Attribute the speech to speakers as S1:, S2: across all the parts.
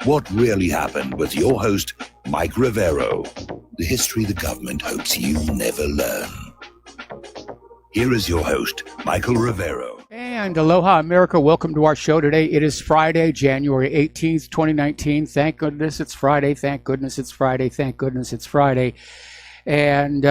S1: What Really Happened with your host, Mike Rivero. The history the government hopes you'll never learn. Here is your host, Michael Rivero.
S2: And aloha, America. Welcome to our show today. It is Friday, January 18th, 2019. Thank goodness it's Friday. Thank goodness it's Friday. Thank goodness it's Friday. And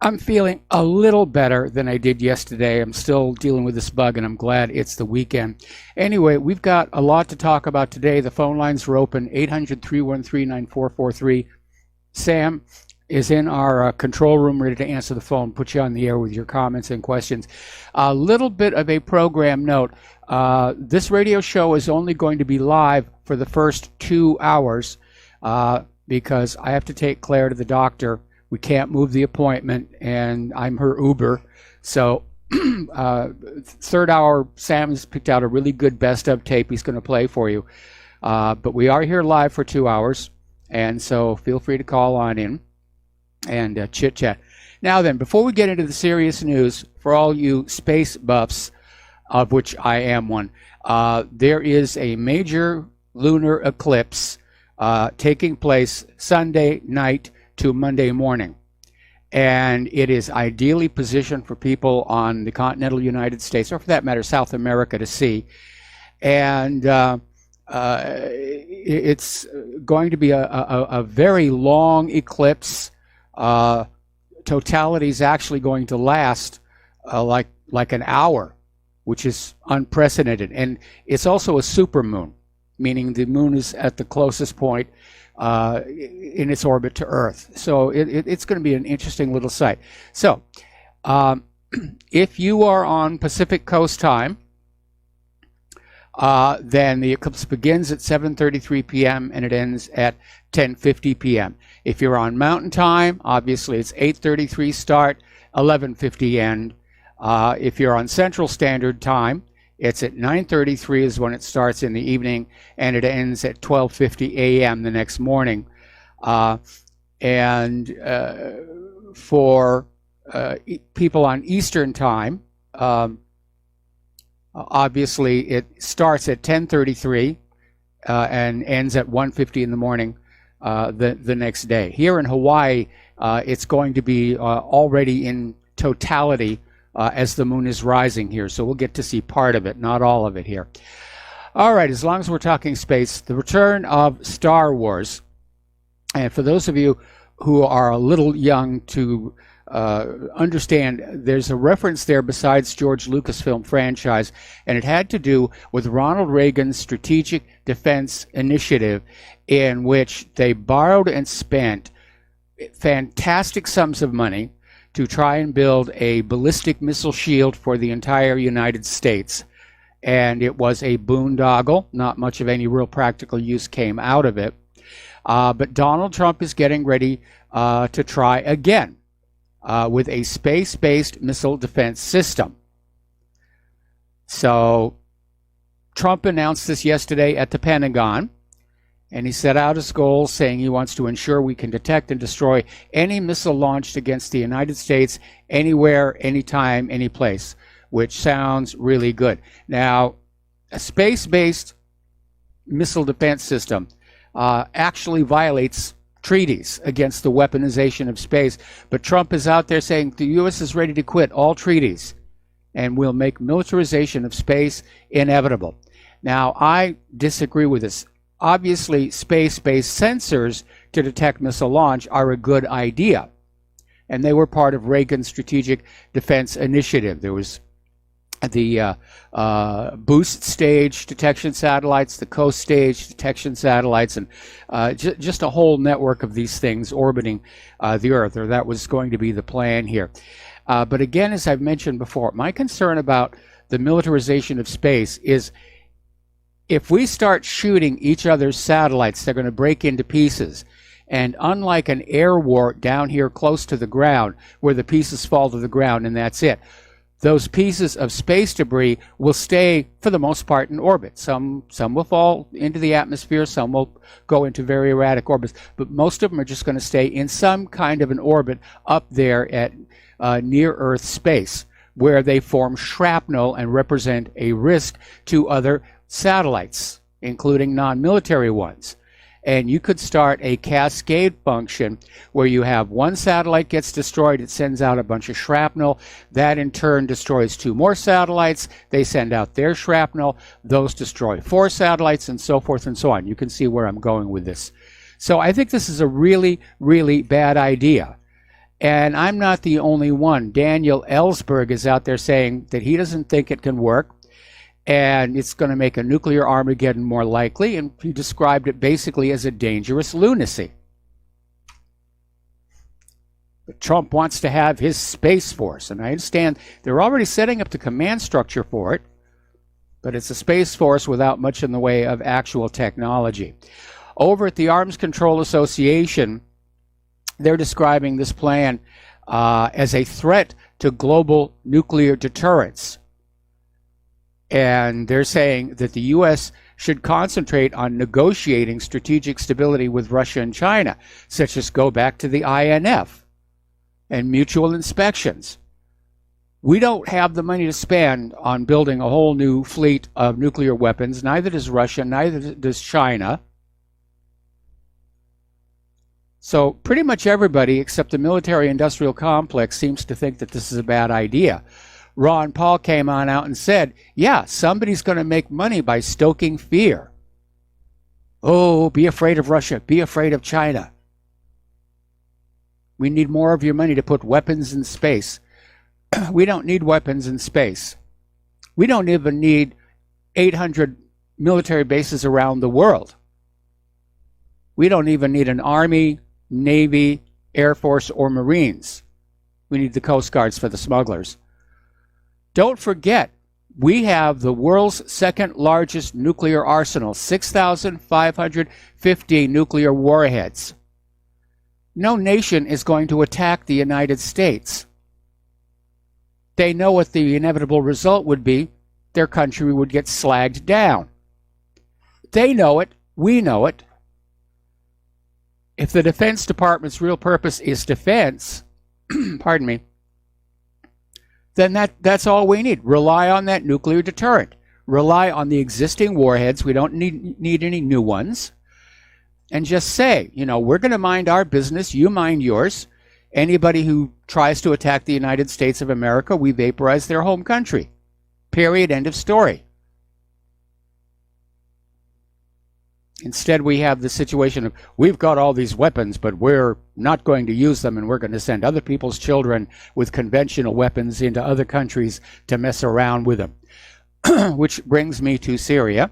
S2: I'm feeling a little better than I did yesterday. I'm still dealing with this bug, and I'm glad it's the weekend. Anyway, we've got a lot to talk about today. The phone lines are open, 800-313-9443. Sam is in our control room ready to answer the phone, put you on the air with your comments and questions. A little bit of a program note. This radio show is only going to be live for the first 2 hours because I have to take Claire to the doctor. We can't move the appointment, and I'm her Uber. So third hour, Sam's picked out a really good best of tape he's going to play for you. But we are here live for 2 hours, and so feel free to call on in and chit-chat. Now then, before we get into the serious news, for all you space buffs, of which I am one, there is a major lunar eclipse taking place Sunday night to Monday morning. And it is ideally positioned for people on the continental United States, or for that matter, South America, to see. And it's going to be a very long eclipse. Totality is actually going to last like an hour, which is unprecedented. And it's also a supermoon, meaning the moon is at the closest point in its orbit to Earth. So it's going to be an interesting little sight. So if you are on Pacific Coast time, then the eclipse begins at 7:33 p.m. and it ends at 10:50 p.m. If you're on Mountain Time, obviously it's 8:33 start, 11:50 end. If you're on Central Standard Time, it's at 9:33 is when it starts in the evening, and it ends at 12:50 a.m. the next morning. For people on Eastern Time, obviously it starts at 10:33 and ends at 1:50 in the morning the next day. Here in Hawaii, it's going to be already in totality as the moon is rising here. So we'll get to see part of it, not all of it here. All right, as long as we're talking space, the return of Star Wars. And for those of you who are a little young to understand, there's a reference there besides George Lucasfilm franchise, and it had to do with Ronald Reagan's Strategic Defense Initiative, in which they borrowed and spent fantastic sums of money to try and build a ballistic missile shield for the entire United States. And it was a boondoggle. Not much of any real practical use came out of it. But Donald Trump is getting ready to try again with a space-based missile defense system. So Trump announced this yesterday at the Pentagon, and he set out his goals, saying he wants to ensure we can detect and destroy any missile launched against the United States anywhere, anytime, any place, which sounds really good. Now, a space-based missile defense system actually violates treaties against the weaponization of space, but Trump is out there saying the U.S. is ready to quit all treaties and will make militarization of space inevitable. Now, I disagree with this. Obviously, space-based sensors to detect missile launch are a good idea, and they were part of Reagan's Strategic Defense Initiative. There was the boost stage detection satellites, the coast stage detection satellites, and just a whole network of these things orbiting the Earth, or that was going to be the plan here. But again, as I've mentioned before, my concern about the militarization of space is if we start shooting each other's satellites, they're going to break into pieces. And unlike an air war down here close to the ground, where the pieces fall to the ground and that's it, those pieces of space debris will stay, for the most part, in orbit. Some will fall into the atmosphere, some will go into very erratic orbits, but most of them are just going to stay in some kind of an orbit up there at near-Earth space, where they form shrapnel and represent a risk to other satellites, including non-military ones. and you could start a cascade function where you have one satellite gets destroyed, it sends out a bunch of shrapnel. That in turn destroys 2 more satellites. They send out their shrapnel. Those destroy 4 satellites, and so forth and so on. You can see where I'm going with this. So I think this is a really, really bad idea. And I'm not the only one. Daniel Ellsberg is out there saying that he doesn't think it can work, and it's going to make a nuclear Armageddon more likely, and he described it basically as a dangerous lunacy. But Trump wants to have his Space Force, and I understand they're already setting up the command structure for it, but it's a Space Force without much in the way of actual technology. Over at the Arms Control Association, they're describing this plan as a threat to global nuclear deterrence. And they're saying that the U.S. should concentrate on negotiating strategic stability with Russia and China, such as go back to the INF and mutual inspections. We don't have the money to spend on building a whole new fleet of nuclear weapons. Neither does Russia, neither does China. So pretty much everybody except the military-industrial complex seems to think that this is a bad idea. Ron Paul came on out and said, yeah, somebody's going to make money by stoking fear. Oh, be afraid of Russia. Be afraid of China. We need more of your money to put weapons in space. We don't need weapons in space. We don't even need 800 military bases around the world. We don't even need an Army, Navy, Air Force, or Marines. We need the Coast Guards for the smugglers. Don't forget, we have the world's second largest nuclear arsenal, 6,550 nuclear warheads. No nation is going to attack the United States. They know what the inevitable result would be. Their country would get slagged down. They know it. We know it. If the Defense Department's real purpose is defense, pardon me, then that's all we need. Rely on that nuclear deterrent. Rely on the existing warheads. We don't need any new ones. And just say, we're going to mind our business. You mind yours. Anybody who tries to attack the United States of America, we vaporize their home country. Period. End of story. Instead, we have the situation of, we've got all these weapons, but we're not going to use them, and we're going to send other people's children with conventional weapons into other countries to mess around with them. Which brings me to Syria.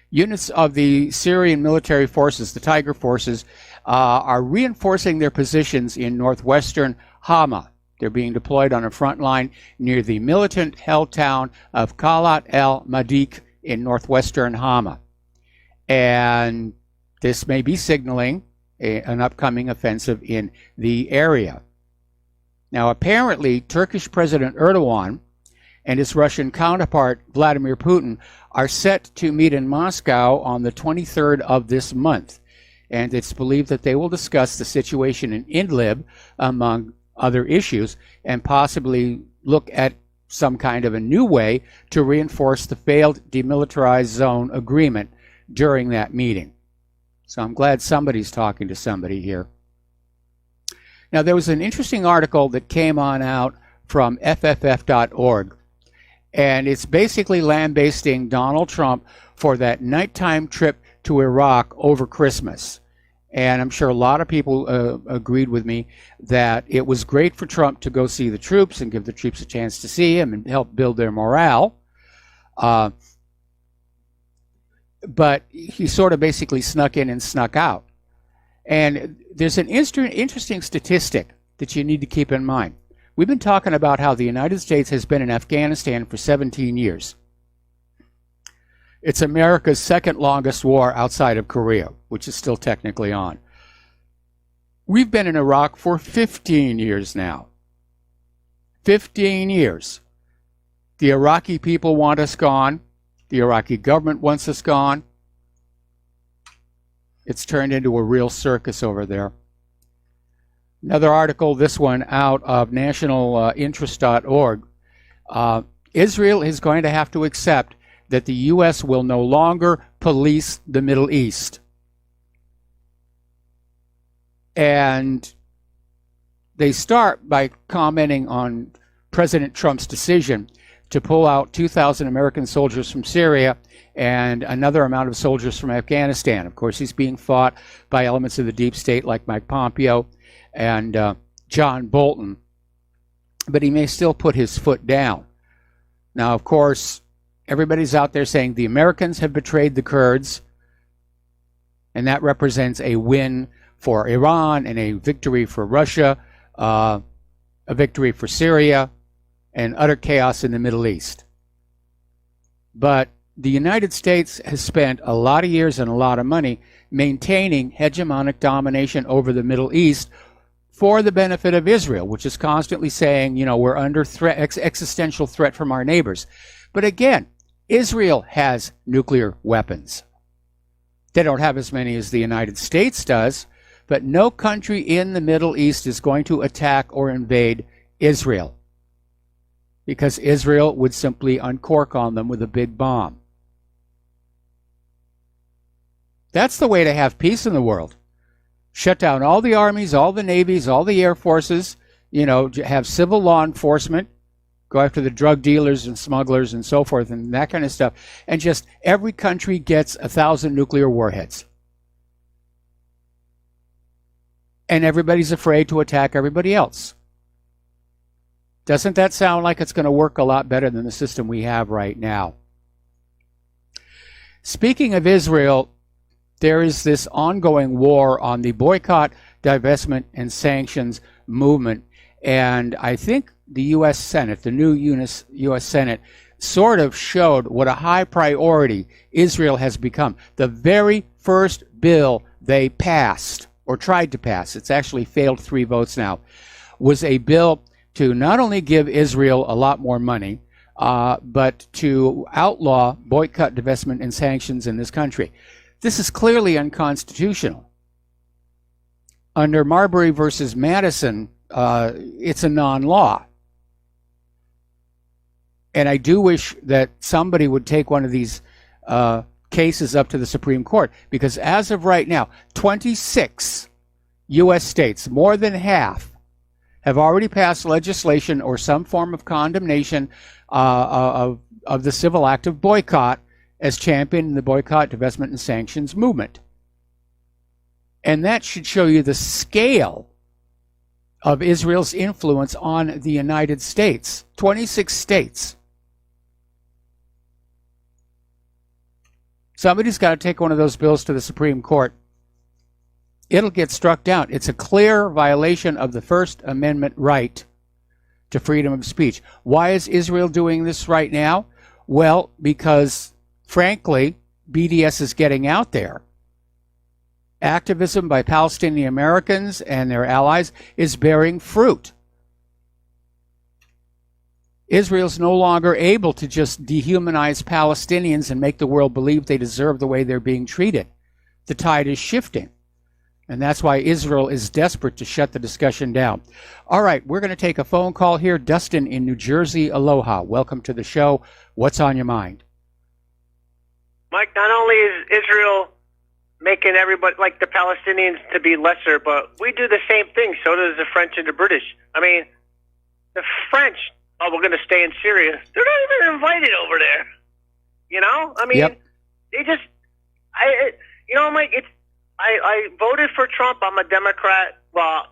S2: Units of the Syrian military forces, the Tiger forces, are reinforcing their positions in northwestern Hama. They're being deployed on a front line near the militant-held town of Kalat el-Madik in northwestern Hama. And this may be signaling an upcoming offensive in the area. Now, apparently, Turkish President Erdogan and his Russian counterpart, Vladimir Putin, are set to meet in Moscow on the 23rd of this month. And it's believed that they will discuss the situation in Idlib, among other issues, and possibly look at some kind of a new way to reinforce the failed demilitarized zone agreement during that meeting. So I'm glad somebody's talking to somebody here. Now, there was an interesting article that came on out from FFF.org, and it's basically lambasting Donald Trump for that nighttime trip to Iraq over Christmas. And I'm sure a lot of people agreed with me that it was great for Trump to go see the troops and give the troops a chance to see him and help build their morale. But he sort of basically snuck in and snuck out. And there's an interesting statistic that you need to keep in mind. We've been talking about how the United States has been in Afghanistan for 17 years. It's America's second longest war outside of Korea, which is still technically on. We've been in Iraq for 15 years now. 15 years. The Iraqi people want us gone. The Iraqi government wants us gone. It's turned into a real circus over there. Another article, this one out of nationalinterest.org. Israel is going to have to accept that the U.S. will no longer police the Middle East. And they start by commenting on President Trump's decision to pull out 2,000 American soldiers from Syria and another amount of soldiers from Afghanistan. Of course, he's being fought by elements of the deep state like Mike Pompeo and John Bolton, but he may still put his foot down. Now, of course, everybody's out there saying the Americans have betrayed the Kurds, and that represents a win for Iran and a victory for Russia, a victory for Syria, and utter chaos in the Middle East. But the United States has spent a lot of years and a lot of money maintaining hegemonic domination over the Middle East for the benefit of Israel, which is constantly saying, you know, we're under threat, existential threat from our neighbors. But again, Israel has nuclear weapons. They don't have as many as the United States does, but no country in the Middle East is going to attack or invade Israel, because Israel would simply uncork on them with a big bomb. That's the way to have peace in the world. Shut down all the armies, all the navies, all the air forces, you know, have civil law enforcement, go after the drug dealers and smugglers and so forth and that kind of stuff, and just every country gets 1,000 nuclear warheads. And everybody's afraid to attack everybody else. Doesn't that sound like it's going to work a lot better than the system we have right now? Speaking of Israel, there is this ongoing war on the boycott, divestment, and sanctions movement. And I think the U.S. Senate, the new U.S. Senate, sort of showed what a high priority Israel has become. The very first bill they passed, or tried to pass, it's actually failed 3 votes now, was a bill to not only give Israel a lot more money, but to outlaw boycott, divestment, and sanctions in this country. This is clearly unconstitutional. Under Marbury versus Madison, it's a non-law. And I do wish that somebody would take one of these cases up to the Supreme Court, because as of right now, 26 U.S. states, more than half, have already passed legislation or some form of condemnation of the civil act of boycott as championed in the boycott, divestment, and sanctions movement. And that should show you the scale of Israel's influence on the United States. 26 states. Somebody's got to take one of those bills to the Supreme Court. It'll get struck down. It's a clear violation of the First Amendment right to freedom of speech. Why is Israel doing this right now? Well, because, frankly, BDS is getting out there. Activism by Palestinian Americans and their allies is bearing fruit. Israel's no longer able to just dehumanize Palestinians and make the world believe they deserve the way they're being treated. The tide is shifting. And that's why Israel is desperate to shut the discussion down. All right, we're going to take a phone call here. Dustin in New Jersey, aloha. Welcome to the show. What's on your mind?
S3: Mike, not only is Israel making everybody, like the Palestinians, to be lesser, but we do the same thing. So does the French and the British. I mean, the French, oh, we're going to stay in Syria. They're not even invited over there. You know? I mean, they just, Mike, I voted for Trump. I'm a Democrat. Well,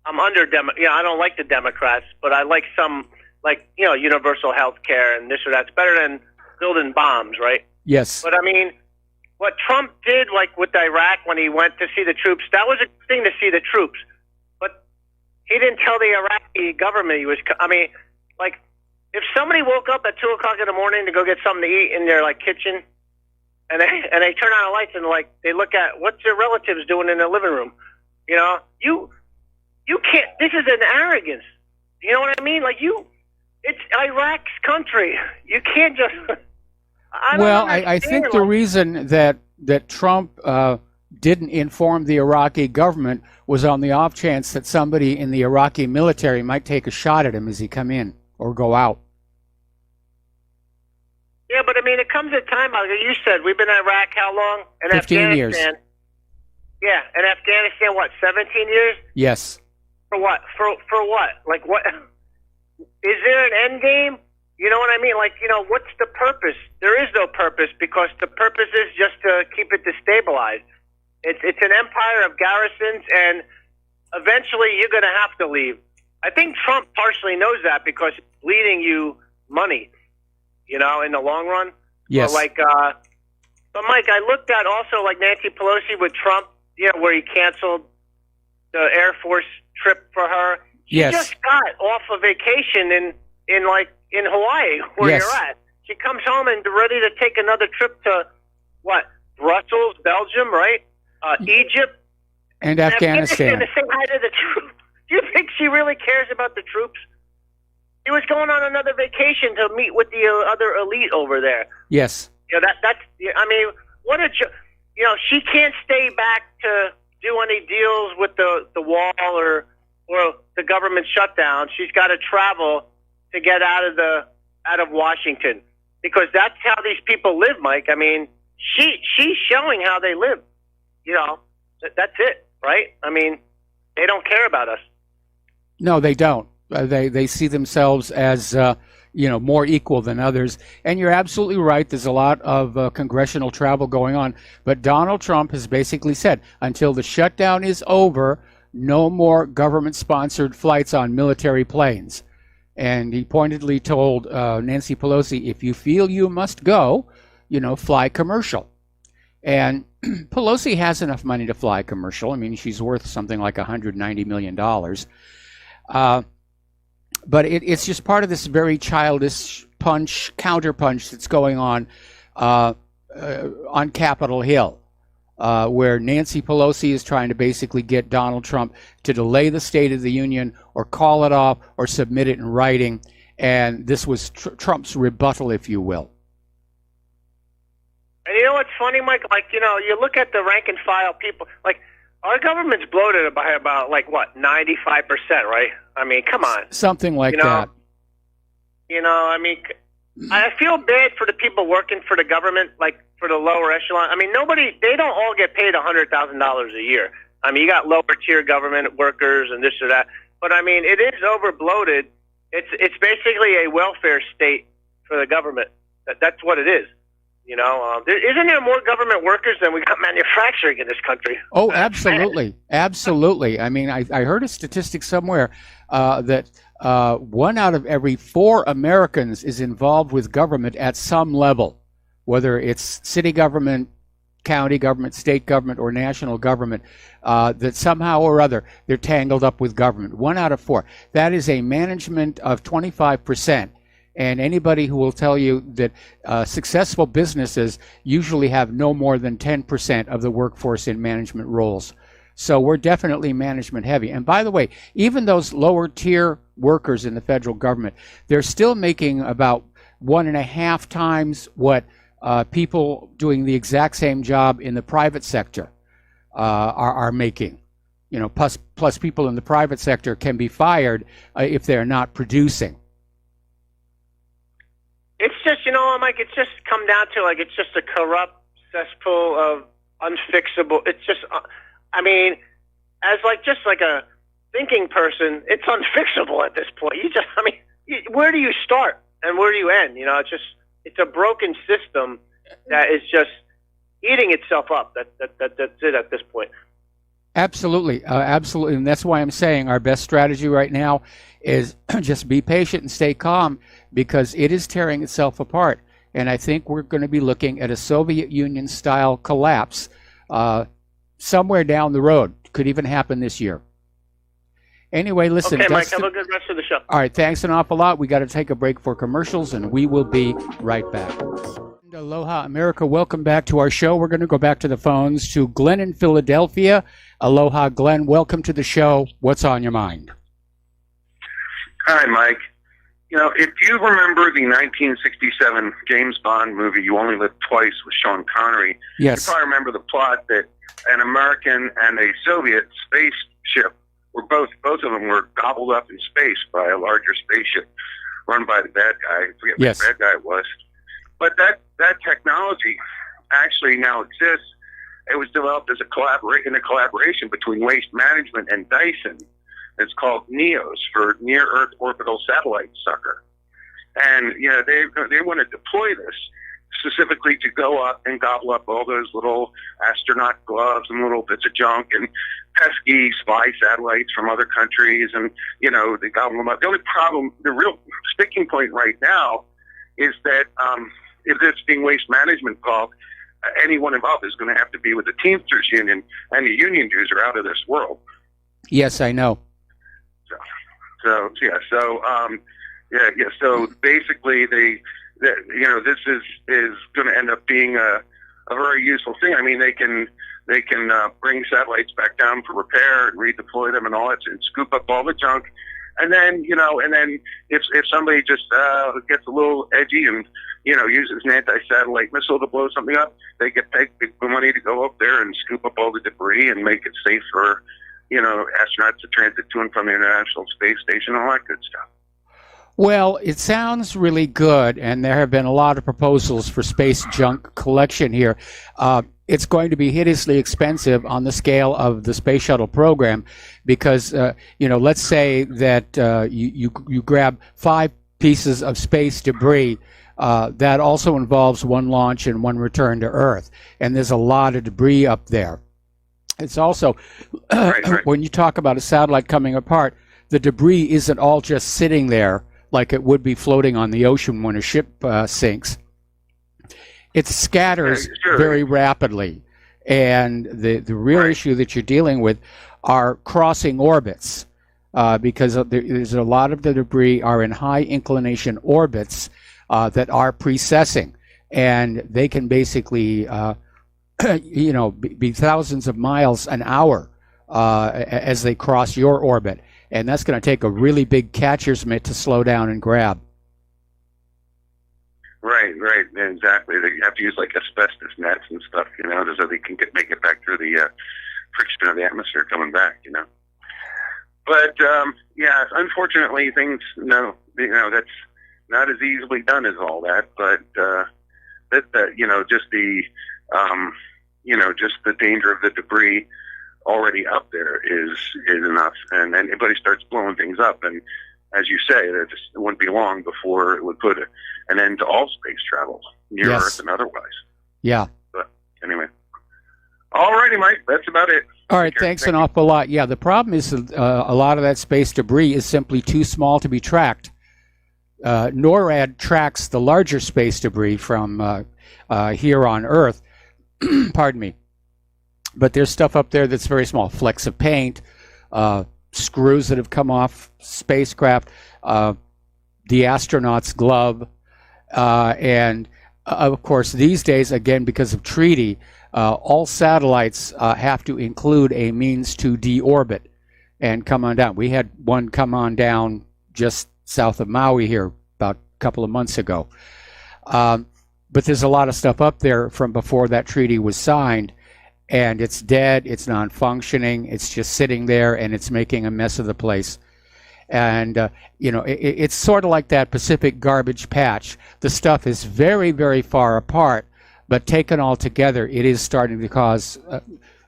S3: I'm under I don't like the Democrats, but I like some, universal health care and this or that's better than building bombs, right?
S2: Yes.
S3: But I mean, what Trump did, like with Iraq when he went to see the troops, that was a good thing to see the troops. But he didn't tell the Iraqi government he was, if somebody woke up at 2 o'clock in the morning to go get something to eat in their, kitchen, and they turn on the lights and, they look at what's your relatives doing in the living room, you can't, this is an arrogance. You know what I mean? It's Iraq's country. You can't just...
S2: I think the reason that Trump didn't inform the Iraqi government was on the off chance that somebody in the Iraqi military might take a shot at him as he come in or go out.
S3: Yeah, but I mean, it comes a time, like you said, we've been in Iraq how long? And
S2: 15 years.
S3: Afghanistan. Yeah, and Afghanistan, what, 17 years?
S2: Yes.
S3: For what? For what? Like, what? Is there an end game? You know what I mean? Like, what's the purpose? There is no purpose because the purpose is just to keep it destabilized. It's an empire of garrisons, and eventually you're going to have to leave. I think Trump partially knows that because it's bleeding you money, in the long run.
S2: Yes.
S3: But Mike, I looked at also like Nancy Pelosi with Trump, where he canceled the Air Force trip for her. She
S2: Yes.
S3: just got off a vacation in Hawaii, where
S2: Yes.
S3: you're at. She comes home and ready to take another trip to Brussels, Belgium, right? Egypt,
S2: And Afghanistan.
S3: to say hi to the troops. Do you think she really cares about the troops? She was going on another vacation to meet with the other elite over there.
S2: Yes.
S3: That's. I mean, what a. She can't stay back to do any deals with the wall or the government shutdown. She's got to travel to get out of Washington, because that's how these people live, Mike. I mean, she's showing how they live. That's it, right? I mean, they don't care about us.
S2: No, they don't. They see themselves as more equal than others. And you're absolutely right. There's a lot of congressional travel going on. But Donald Trump has basically said, until the shutdown is over, no more government-sponsored flights on military planes. And he pointedly told Nancy Pelosi, if you feel you must go, fly commercial. And Pelosi has enough money to fly commercial. I mean, she's worth something like $190 million. But it's just part of this very childish counterpunch that's going on Capitol Hill, where Nancy Pelosi is trying to basically get Donald Trump to delay the State of the Union or call it off or submit it in writing. And this was Trump's rebuttal, if you will.
S3: And you know what's funny, Mike? You look at the rank and file people, our government's bloated by about 95%, right? I mean, come on.
S2: Something like that.
S3: I mean, I feel bad for the people working for the government, for the lower echelon. I mean, they don't all get paid $100,000 a year. I mean, you got lower tier government workers and this or that. But I mean, it is over bloated. It's basically a welfare state for the government. That's what it is. Isn't there more government workers than we got manufacturing in this country?
S2: Oh, absolutely. Absolutely. I mean, I heard a statistic somewhere that 1 out of every 4 Americans is involved with government at some level, whether it's city government, county government, state government, or national government, that somehow or other they're tangled up with government. 1 out of 4. That is a management of 25%. And anybody who will tell you that successful businesses usually have no more than 10% of the workforce in management roles. So we're definitely management heavy. And by the way, even those lower tier workers in the federal government, they're still making about 1.5 times what people doing the exact same job in the private sector are making. Plus people in the private sector can be fired if they're not producing.
S3: It's just, Mike, it's just come down to, it's just a corrupt cesspool of unfixable. It's just, I mean, as just a thinking person, it's unfixable at this point. Where do you start and where do you end? It's a broken system that is just eating itself up. That's it at this point.
S2: Absolutely. Absolutely. And that's why I'm saying our best strategy right now is just be patient and stay calm, because it is tearing itself apart. And I think we're going to be looking at a Soviet Union style collapse somewhere down the road. Could even happen this year. Anyway, listen.
S3: Okay, Mike, have a good rest of the show.
S2: All right. Thanks an awful lot. We got to take a break for commercials, and we will be right back. Aloha, America. Welcome back to our show. We're going to go back to the phones to Glenn in Philadelphia. Aloha, Glenn. Welcome to the show. What's on your mind?
S4: Hi, Mike. If you remember the 1967 James Bond movie, You Only Live Twice, with Sean Connery,
S2: yes.
S4: You probably remember the plot that an American and a Soviet spaceship were both of them were gobbled up in space by a larger spaceship run by the bad guy. I forget
S2: yes.
S4: what the bad guy was. But that technology actually now exists. It was developed as in a collaboration between Waste Management and Dyson. It's called NEOS, for Near Earth Orbital Satellite Sucker. And they want to deploy this specifically to go up and gobble up all those little astronaut gloves and little bits of junk and pesky spy satellites from other countries, and they gobble them up. The only problem, the real sticking point right now, is that if it's being Waste Management involved, anyone involved is going to have to be with the Teamsters Union, and the union dues are out of this world.
S2: Yes, I know.
S4: So basically, this is going to end up being a very useful thing. I mean, they can bring satellites back down for repair and redeploy them and all that, and scoop up all the junk. And then if somebody just gets a little edgy and uses an anti-satellite missile to blow something up, they get paid big money to go up there and scoop up all the debris and make it safe for astronauts to transit to and from the International Space Station, all that good stuff.
S2: Well, it sounds really good, and there have been a lot of proposals for space junk collection here. It's going to be hideously expensive on the scale of the space shuttle program, because let's say that you grab 5 pieces of space debris. That also involves one launch and one return to Earth, and there's a lot of debris up there. It's also
S4: right.
S2: When you talk about a satellite coming apart, the debris isn't all just sitting there like it would be floating on the ocean when a ship sinks. It scatters very rapidly, and the real issue that you're dealing with are crossing orbits, because there's a lot of the debris are in high inclination orbits that are precessing, and they can basically be thousands of miles an hour as they cross your orbit, and that's going to take a really big catcher's mitt to slow down and grab.
S4: Right, exactly. They have to use like asbestos nets and stuff, so they can make it back through the friction of the atmosphere coming back, But unfortunately, things that's not as easily done as all that. But just the danger of the debris already up there is enough, and then anybody starts blowing things up, and as you say, it wouldn't be long before it would put an end to all space travel, near Earth and otherwise.
S2: Yeah.
S4: But anyway. All righty, Mike. That's about it.
S2: All right. Thanks an awful lot. Yeah, the problem is a lot of that space debris is simply too small to be tracked. NORAD tracks the larger space debris from here on Earth. Pardon me. But there's stuff up there that's very small. Flecks of paint, screws that have come off spacecraft, the astronaut's glove, and of course these days, again because of treaty, all satellites have to include a means to deorbit and come on down. We had one come on down just south of Maui here about a couple of months ago. But there's a lot of stuff up there from before that treaty was signed, and it's dead, it's non-functioning, it's just sitting there, and it's making a mess of the place. And, it's sort of like that Pacific garbage patch. The stuff is very, very far apart, but taken all together, it is starting to cause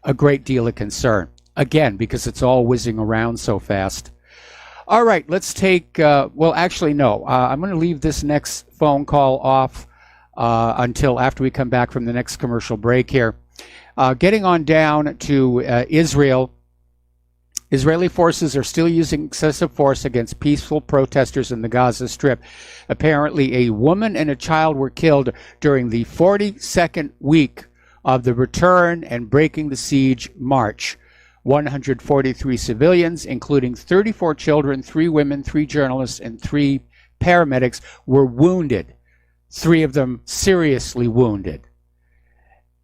S2: a great deal of concern. Again, because it's all whizzing around so fast. All right, let's take, I'm going to leave this next phone call off until after we come back from the next commercial break here. Getting on down to Israel, Israeli forces are still using excessive force against peaceful protesters in the Gaza Strip. Apparently, a woman and a child were killed during the 42nd week of the Return and Breaking the Siege March. 143 civilians, including 34 children, 3 women, 3 journalists, and 3 paramedics, were wounded. 3 of them seriously wounded.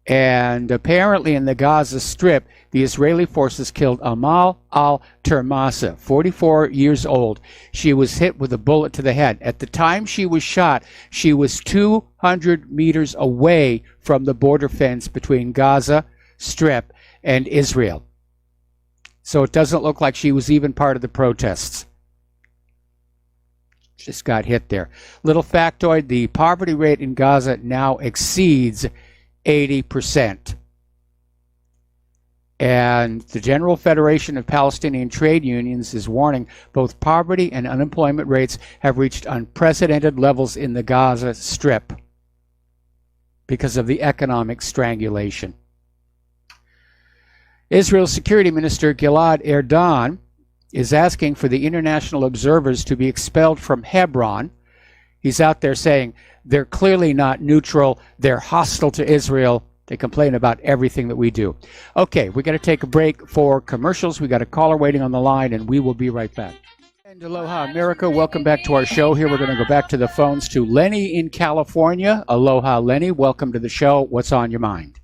S2: And apparently in the Gaza Strip, the Israeli forces killed Amal al-Termasa, 44 years old. She was hit with a bullet to the head. At the time she was shot, she was 200 meters away from the border fence between Gaza Strip and Israel. So it doesn't look like she was even part of the protests. Just got hit there. Little factoid, the poverty rate in Gaza now exceeds 80%. And the General Federation of Palestinian Trade Unions is warning both poverty and unemployment rates have reached unprecedented levels in the Gaza Strip because of the economic strangulation. Israel's Security Minister Gilad Erdan is asking for the international observers to be expelled from Hebron. He's out there saying they're clearly not neutral, they're hostile to Israel. They complain about everything that we do. Okay, we got to take a break for commercials. We got a caller waiting on the line, and we will be right back. And aloha, America. Welcome back to our show. Here we're going to go back to the phones to Lenny in California. Aloha, Lenny. Welcome to the show. What's on your mind?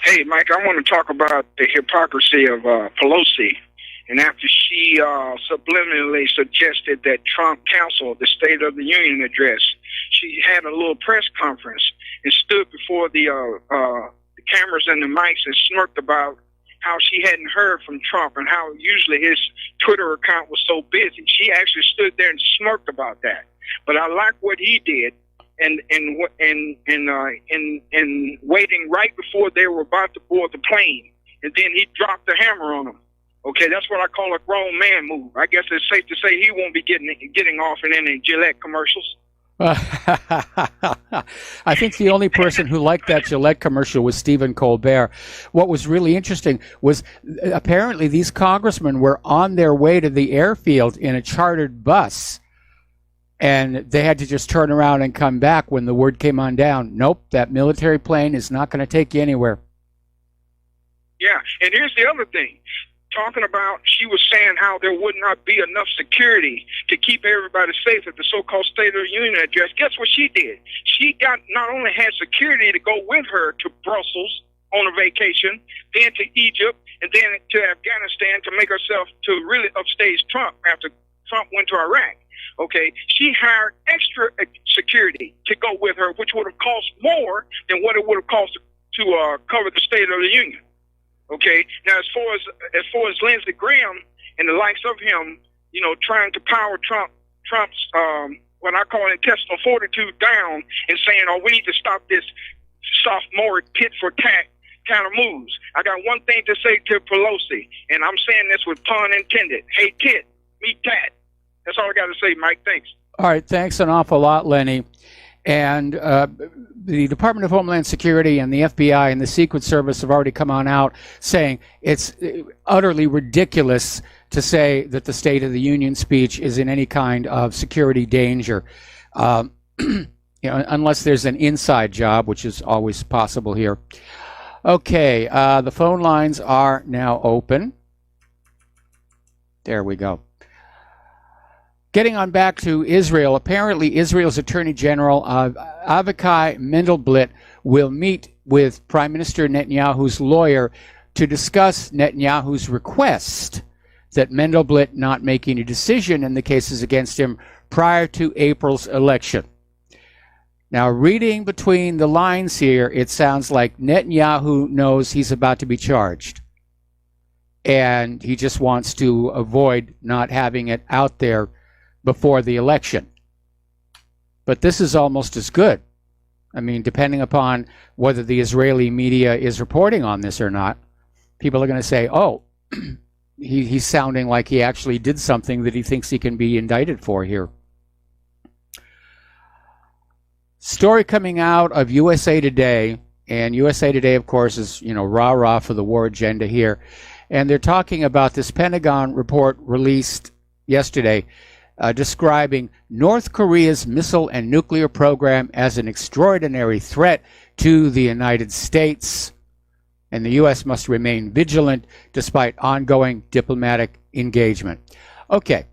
S5: Hey, Mike, I want to talk about the hypocrisy of Pelosi. And after she subliminally suggested that Trump cancel the State of the Union address, she had a little press conference and stood before the cameras and the mics and smirked about how she hadn't heard from Trump and how usually his Twitter account was so busy. She actually stood there and smirked about that. But I like what he did, and waiting right before they were about to board the plane, and then he dropped the hammer on them. Okay, that's what I call a grown man move. I guess it's safe to say he won't be getting off in any Gillette commercials.
S2: I think the only person who liked that Gillette commercial was Stephen Colbert. What was really interesting was apparently these congressmen were on their way to the airfield in a chartered bus, and they had to just turn around and come back when the word came on down. Nope, that military plane is not going to take you anywhere.
S5: Yeah, and here's the other thing. Talking about, she was saying how there would not be enough security to keep everybody safe at the so-called State of the Union address. Guess what she did? She not only had security to go with her to Brussels on a vacation, then to Egypt, and then to Afghanistan to make herself to really upstage Trump after Trump went to Iraq. Okay, she hired extra security to go with her, which would have cost more than what it would have cost to cover the State of the Union. Okay. Now, as far as Lindsey Graham and the likes of him, you know, trying to power Trump's what I call intestinal fortitude down and saying, "Oh, we need to stop this sophomoric tit for tat kind of moves." I got one thing to say to Pelosi, and I'm saying this with pun intended. Hey, tit, meet tat. That's all I got to say, Mike. Thanks.
S2: All right. Thanks an awful lot, Lenny. And the Department of Homeland Security and the FBI and the Secret Service have already come on out saying it's utterly ridiculous to say that the State of the Union speech is in any kind of security danger, unless there's an inside job, which is always possible here. Okay, the phone lines are now open. There we go. Getting on back to Israel, apparently Israel's Attorney General Avichai Mendelblit will meet with Prime Minister Netanyahu's lawyer to discuss Netanyahu's request that Mendelblit not make any decision in the cases against him prior to April's election. Now, reading between the lines here, it sounds like Netanyahu knows he's about to be charged, and he just wants to avoid not having it out there before the election. But this is almost as good. I mean, depending upon whether the Israeli media is reporting on this or not, people are going to say, oh, he's sounding like he actually did something that he thinks he can be indicted for here. Story coming out of USA Today, and USA Today, of course, is, rah-rah for the war agenda here. And they're talking about this Pentagon report released yesterday, describing North Korea's missile and nuclear program as an extraordinary threat to the United States, and the U.S. must remain vigilant despite ongoing diplomatic engagement. Okay,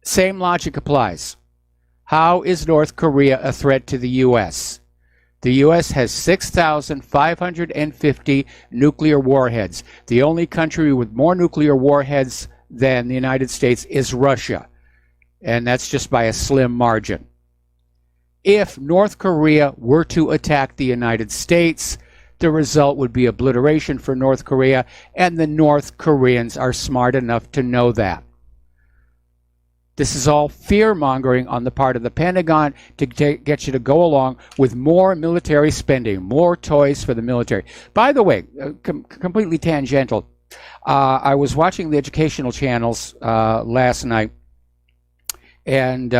S2: same logic applies. How is North Korea a threat to the U.S.? The U.S. has 6,550 nuclear warheads. The only country with more nuclear warheads than the United States is Russia, and that's just by a slim margin. If North Korea were to attack the United States, the result would be obliteration for North Korea, and the North Koreans are smart enough to know that. This is all fear-mongering on the part of the Pentagon to get you to go along with more military spending, more toys for the military. By the way, completely tangential, I was watching the educational channels last night, and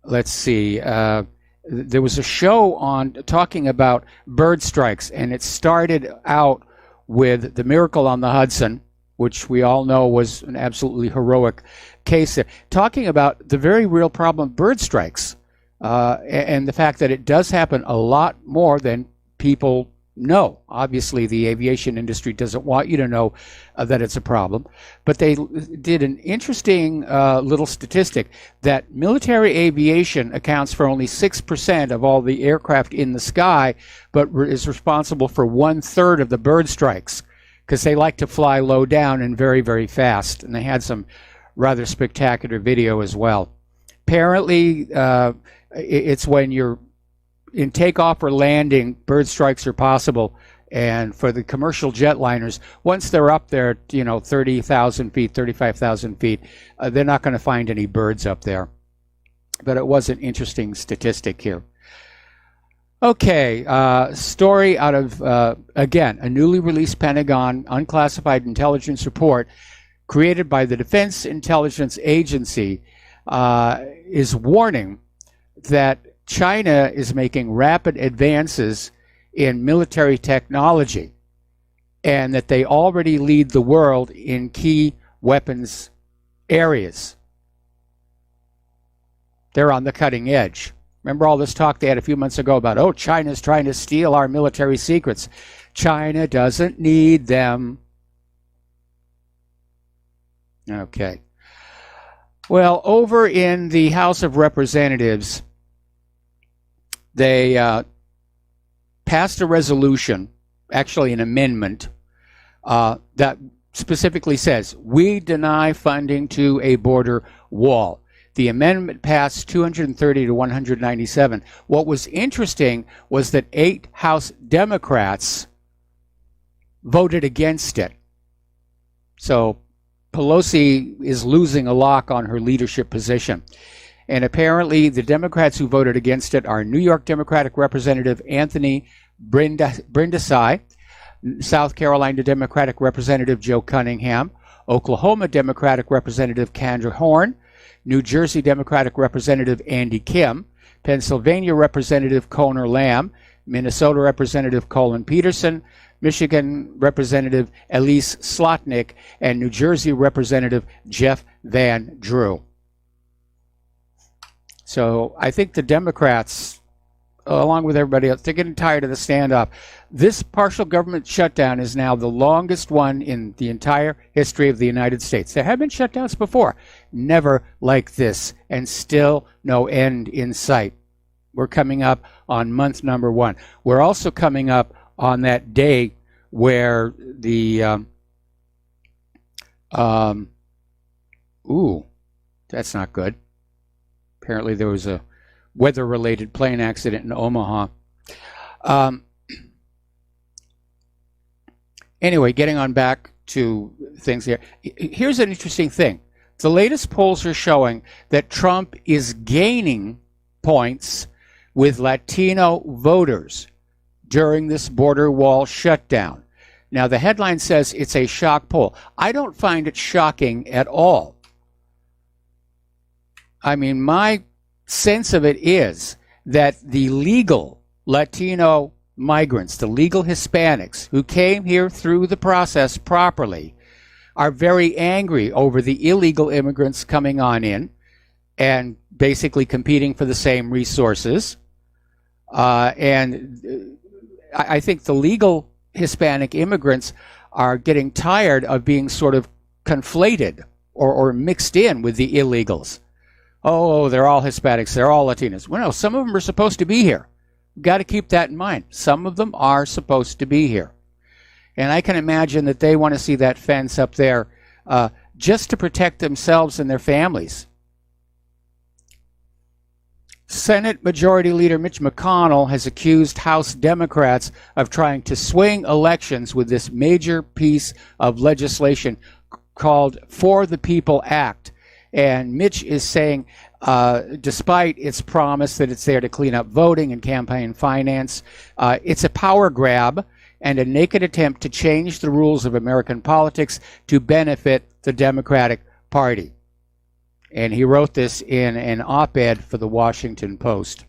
S2: let's see, there was a show on talking about bird strikes, and it started out with the Miracle on the Hudson, which we all know was an absolutely heroic case there, talking about the very real problem of bird strikes and the fact that it does happen a lot more than people know. Obviously, the aviation industry doesn't want you to know that it's a problem, but they did an interesting little statistic that military aviation accounts for only 6% of all the aircraft in the sky, but is responsible for 1/3 of the bird strikes, because they like to fly low down and very, very fast. And they had some rather spectacular video as well. Apparently, it's when you're in takeoff or landing, bird strikes are possible. And for the commercial jetliners, once they're up there, 30,000 feet, 35,000 feet, they're not going to find any birds up there. But it was an interesting statistic here. Okay, story out of, again, a newly released Pentagon unclassified intelligence report created by the Defense Intelligence Agency is warning that China is making rapid advances in military technology and that they already lead the world in key weapons areas. They're on the cutting edge. Remember all this talk they had a few months ago about, oh, China's trying to steal our military secrets. China doesn't need them. Okay. Well, over in the House of Representatives, they passed a resolution, actually an amendment, that specifically says, we deny funding to a border wall. The amendment passed 230 to 197. What was interesting was that 8 House Democrats voted against it. So Pelosi is losing a lock on her leadership position. And apparently the Democrats who voted against it are New York Democratic Representative Anthony Brindisi, South Carolina Democratic Representative Joe Cunningham, Oklahoma Democratic Representative Kendra Horn, New Jersey Democratic Representative Andy Kim, Pennsylvania Representative Conor Lamb, Minnesota Representative Colin Peterson, Michigan Representative Elise Slotnick, and New Jersey Representative Jeff Van Drew. So I think the Democrats, along with everybody else, they're getting tired of the standoff. This partial government shutdown is now the longest one in the entire history of the United States. There have been shutdowns before, never like this, and still no end in sight. We're coming up on month number 1. We're also coming up on that day where the, ooh, that's not good. Apparently there was a weather-related plane accident in Omaha. Anyway, getting on back to things here. Here's an interesting thing. The latest polls are showing that Trump is gaining points with Latino voters during this border wall shutdown. Now, the headline says it's a shock poll. I don't find it shocking at all. I mean, my sense of it is that the legal Latino migrants, the legal Hispanics who came here through the process properly, are very angry over the illegal immigrants coming on in and basically competing for the same resources. And I think the legal Hispanic immigrants are getting tired of being sort of conflated or mixed in with the illegals. Oh, they're all Hispanics, they're all Latinos. Well, no, some of them are supposed to be here. We've got to keep that in mind. Some of them are supposed to be here. And I can imagine that they want to see that fence up there just to protect themselves and their families. Senate Majority Leader Mitch McConnell has accused House Democrats of trying to swing elections with this major piece of legislation called For the People Act. And Mitch is saying, despite its promise that it's there to clean up voting and campaign finance, it's a power grab and a naked attempt to change the rules of American politics to benefit the Democratic Party. And he wrote this in an op-ed for the Washington Post.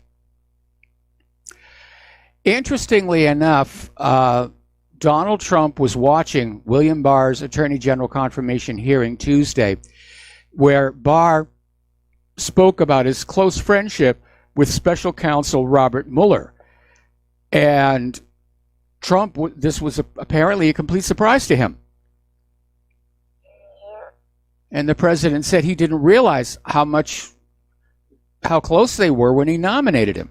S2: Interestingly enough, Donald Trump was watching William Barr's Attorney General confirmation hearing Tuesday, where Barr spoke about his close friendship with special counsel Robert Mueller. And Trump, this was apparently a complete surprise to him. And the president said he didn't realize how close they were when he nominated him.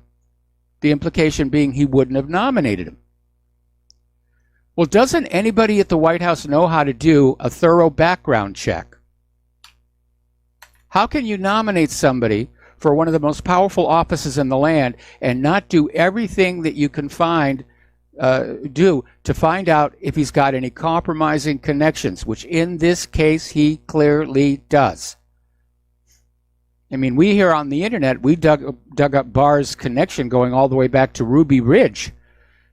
S2: The implication being he wouldn't have nominated him. Well, doesn't anybody at the White House know how to do a thorough background check? How can you nominate somebody for one of the most powerful offices in the land and not do everything that you can do to find out if he's got any compromising connections, which in this case he clearly does? I mean, we here on the internet, we dug up Barr's connection going all the way back to Ruby Ridge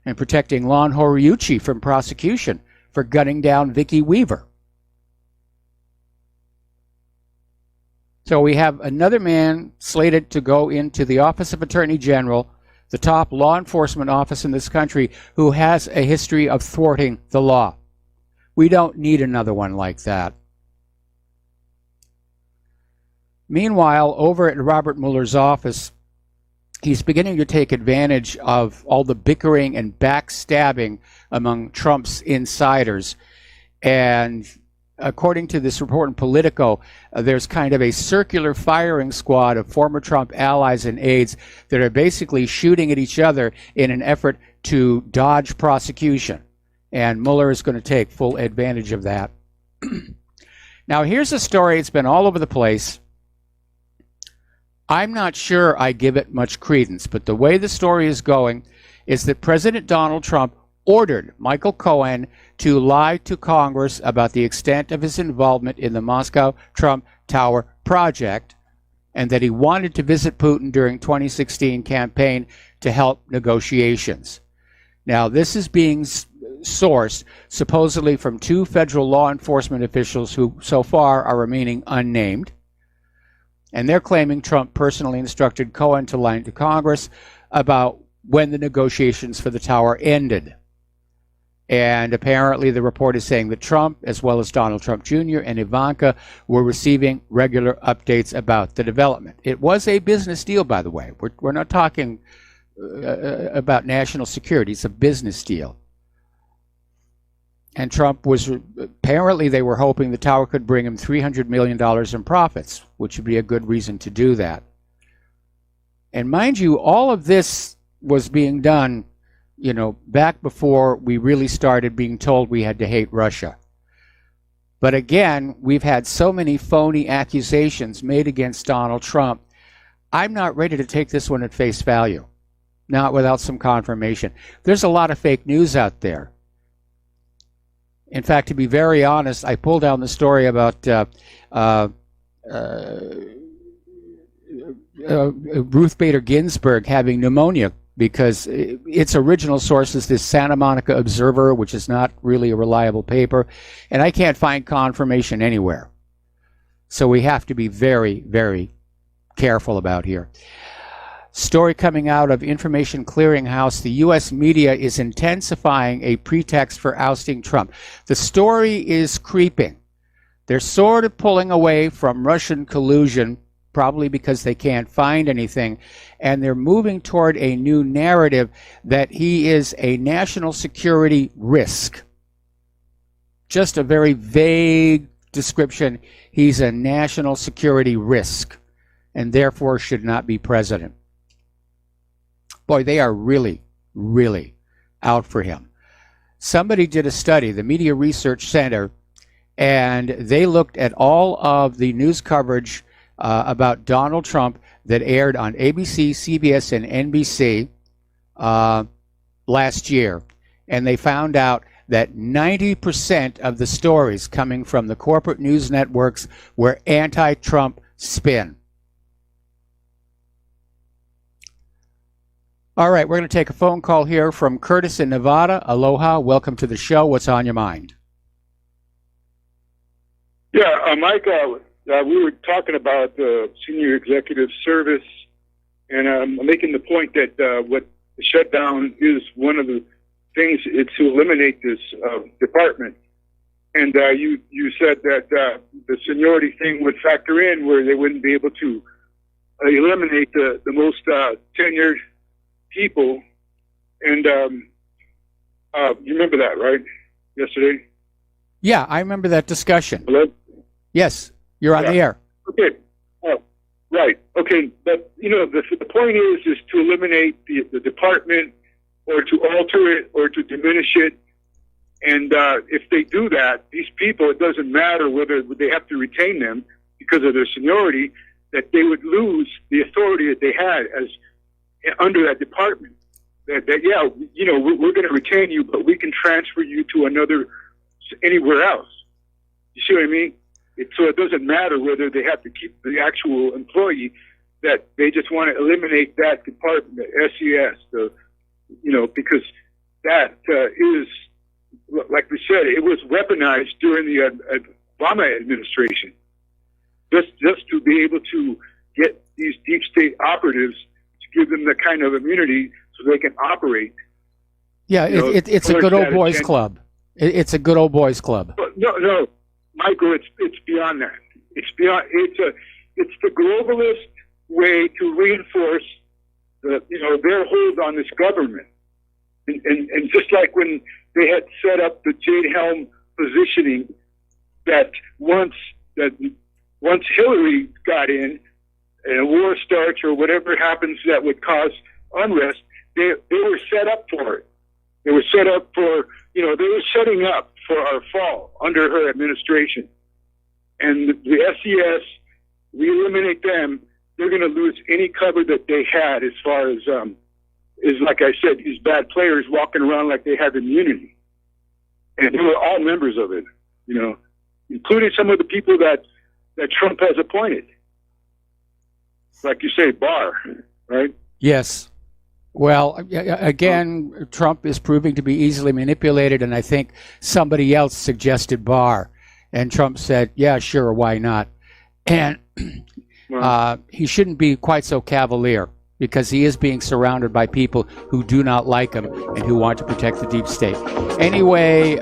S2: and protecting Lon Horiuchi from prosecution for gunning down Vicki Weaver. So we have another man slated to go into the Office of Attorney General, the top law enforcement office in this country, who has a history of thwarting the law. We don't need another one like that. Meanwhile, over at Robert Mueller's office, he's beginning to take advantage of all the bickering and backstabbing among Trump's insiders. And according to this report in Politico, there's kind of a circular firing squad of former Trump allies and aides that are basically shooting at each other in an effort to dodge prosecution. And Mueller is going to take full advantage of that. Now, here's a story. It's been all over the place. I'm not sure I give it much credence, but the way the story is going is that President Donald Trump ordered Michael Cohen to lie to Congress about the extent of his involvement in the Moscow Trump Tower project, and that he wanted to visit Putin during 2016 campaign to help negotiations. Now, this is being sourced supposedly from two federal law enforcement officials who so far are remaining unnamed. And they're claiming Trump personally instructed Cohen to lie to Congress about when the negotiations for the tower ended. And apparently the report is saying that Trump, as well as Donald Trump Jr. and Ivanka, were receiving regular updates about the development. It was a business deal, by the way. We're not talking about national security. It's a business deal. And Trump was, apparently they were hoping the tower could bring him $300 million in profits, which would be a good reason to do that. And mind you, all of this was being done, you know, back before we really started being told we had to hate Russia. But again, we've had so many phony accusations made against Donald Trump. I'm not ready to take this one at face value, not without some confirmation. There's a lot of fake news out there. In fact, to be very honest, I pulled down the story about Ruth Bader Ginsburg having pneumonia, because its original source is this Santa Monica Observer, which is not really a reliable paper, and I can't find confirmation anywhere. So we have to be very, very careful about here. Story coming out of Information Clearinghouse: the U.S. media is intensifying a pretext for ousting Trump. The story is creeping. They're sort of pulling away from Russian collusion, probably because they can't find anything, and they're moving toward a new narrative that he is a national security risk. Just a very vague description. He's a national security risk and therefore should not be president. Boy, they are really, really out for him. Somebody did a study, the Media Research Center, and they looked at all of the news coverage about Donald Trump that aired on ABC, CBS, and NBC last year. And they found out that 90% of the stories coming from the corporate news networks were anti-Trump spin. All right, we're going to take a phone call here from Curtis in Nevada. Aloha, welcome to the show. What's on your mind?
S6: Yeah, Mike, we were talking about senior executive service, and I'm making the point that what the shutdown is one of the things is to eliminate this department. And you said that the seniority thing would factor in where they wouldn't be able to eliminate the most tenured people. And you remember that, right? Yesterday?
S2: Yeah, I remember that discussion.
S6: Hello?
S2: Yes, you're on the air.
S6: Okay. Oh, right. Okay. But, the point is to eliminate the department or to alter it or to diminish it. And if they do that, these people, it doesn't matter whether they have to retain them because of their seniority, that they would lose the authority that they had as under that department. That we're going to retain you, but we can transfer you to anywhere else. You see what I mean? So it doesn't matter whether they have to keep the actual employee, that they just want to eliminate that department, the SES, because that is, like we said, it was weaponized during the Obama administration, just to be able to get these deep state operatives to give them the kind of immunity so they can operate.
S2: Yeah, it's a good old boys club. It's a good old boys club.
S6: But no, Michael, it's beyond that. It's the globalist way to reinforce their hold on this government, and just like when they had set up the Jade Helm positioning, that once Hillary got in and a war starts or whatever happens that would cause unrest, they were set up for it. They were set up for, they were setting up for our fall under her administration. And the SES, we eliminate them, they're going to lose any cover that they had as far as, like I said, these bad players walking around like they have immunity. And they were all members of it, including some of the people that Trump has appointed. Like you say, Barr, right?
S2: Yes. Well, again, Trump is proving to be easily manipulated, and I think somebody else suggested Barr, and Trump said, yeah, sure, why not? And he shouldn't be quite so cavalier, because he is being surrounded by people who do not like him and who want to protect the deep state. Anyway,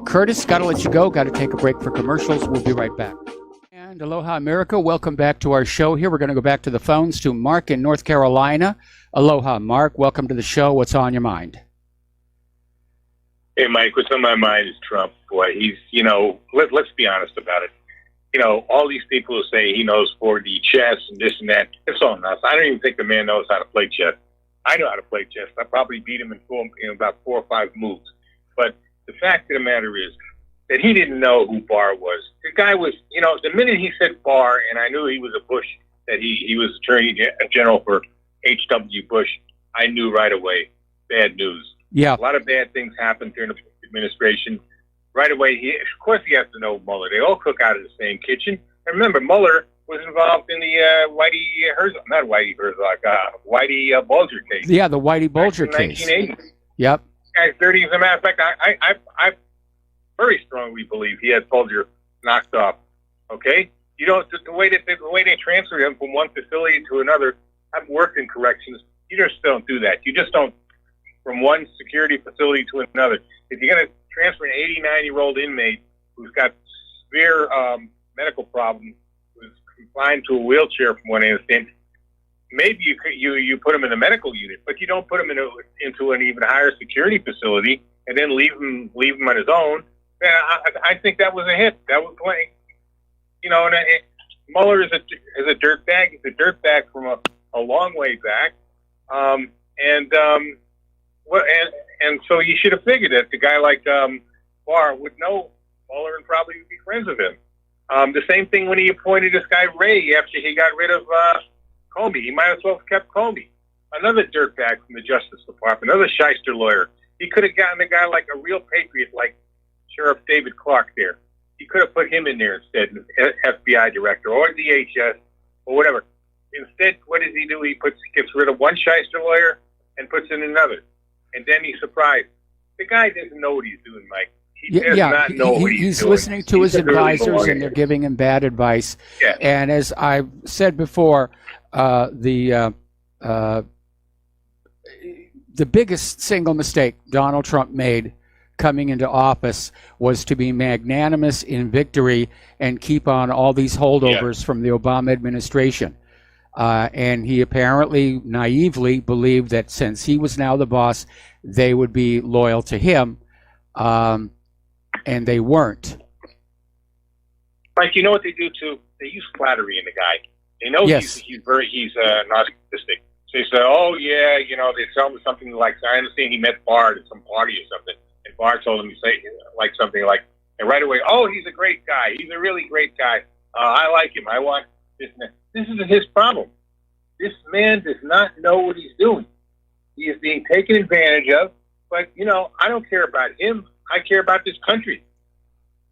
S2: Curtis, got to let you go. Got to take a break for commercials. We'll be right back. And aloha, America. Welcome back to our show here. We're going to go back to the phones to Mark in North Carolina. Aloha, Mark. Welcome to the show. What's on your mind?
S7: Hey, Mike, what's on my mind is Trump. Boy, he's, let's be honest about it. All these people who say he knows 4D chess and this and that, it's all nuts. I don't even think the man knows how to play chess. I know how to play chess. I probably beat him in about 4 or 5 moves. But the fact of the matter is that he didn't know who Barr was. The guy was, the minute he said Barr, and I knew he was a Bush, that he was Attorney General for H.W. Bush, I knew right away, bad news.
S2: Yeah.
S7: A lot of bad things happened during the administration. Right away, of course he has to know Mueller. They all cook out of the same kitchen. And remember, Mueller was involved in the Whitey Bulger case.
S2: Yeah, the Whitey Bulger case.
S7: 1980s.
S2: Yep.
S7: Guy's dirty. As a matter of fact, I very strongly believe he had Bulger knocked off. Okay, the way they transfer him from one facility to another. I've worked in corrections. You just don't do that. You just don't from one security facility to another. If you're going to transfer an 89-year-old inmate who's got severe medical problems, who's confined to a wheelchair, from what I understand, maybe you put him in a medical unit, but you don't put him into an even higher security facility and then leave him on his own. Yeah, I think that was a hit. That was playing. Mueller is a dirtbag. He's a dirtbag from a long way back, and so you should have figured that the guy like Barr would know Mueller and probably be friends with him. The same thing when he appointed this guy Ray after he got rid of Comey. He might as well have kept Comey. Another dirtbag from the Justice Department, another shyster lawyer. He could have gotten a guy like a real patriot like Sheriff David Clark there. He could have put him in there instead, FBI director or DHS, or whatever. Instead, what does he do? He gets rid of one shyster lawyer and puts in another. And then he's surprised. The guy doesn't know what he's doing, Mike. He does not know what he's doing.
S2: Listening to his advisors, and they're giving him bad advice.
S7: Yeah.
S2: And as I've said before, the biggest single mistake Donald Trump made coming into office was to be magnanimous in victory and keep on all these holdovers from the Obama administration. And he apparently naively believed that since he was now the boss, they would be loyal to him, and they weren't.
S7: Like, you know what they do too? They use flattery in the guy. They know he's narcissistic. So they say, oh yeah, you know, they tell him something like, I understand he met Bart at some party or something, and Bart told him to say like something like, and right away, oh, he's a great guy. He's a really great guy. I like him. I want this and that. This isn't his problem. This man does not know what he's doing. He is being taken advantage of. But, you know, I don't care about him. I care about this country.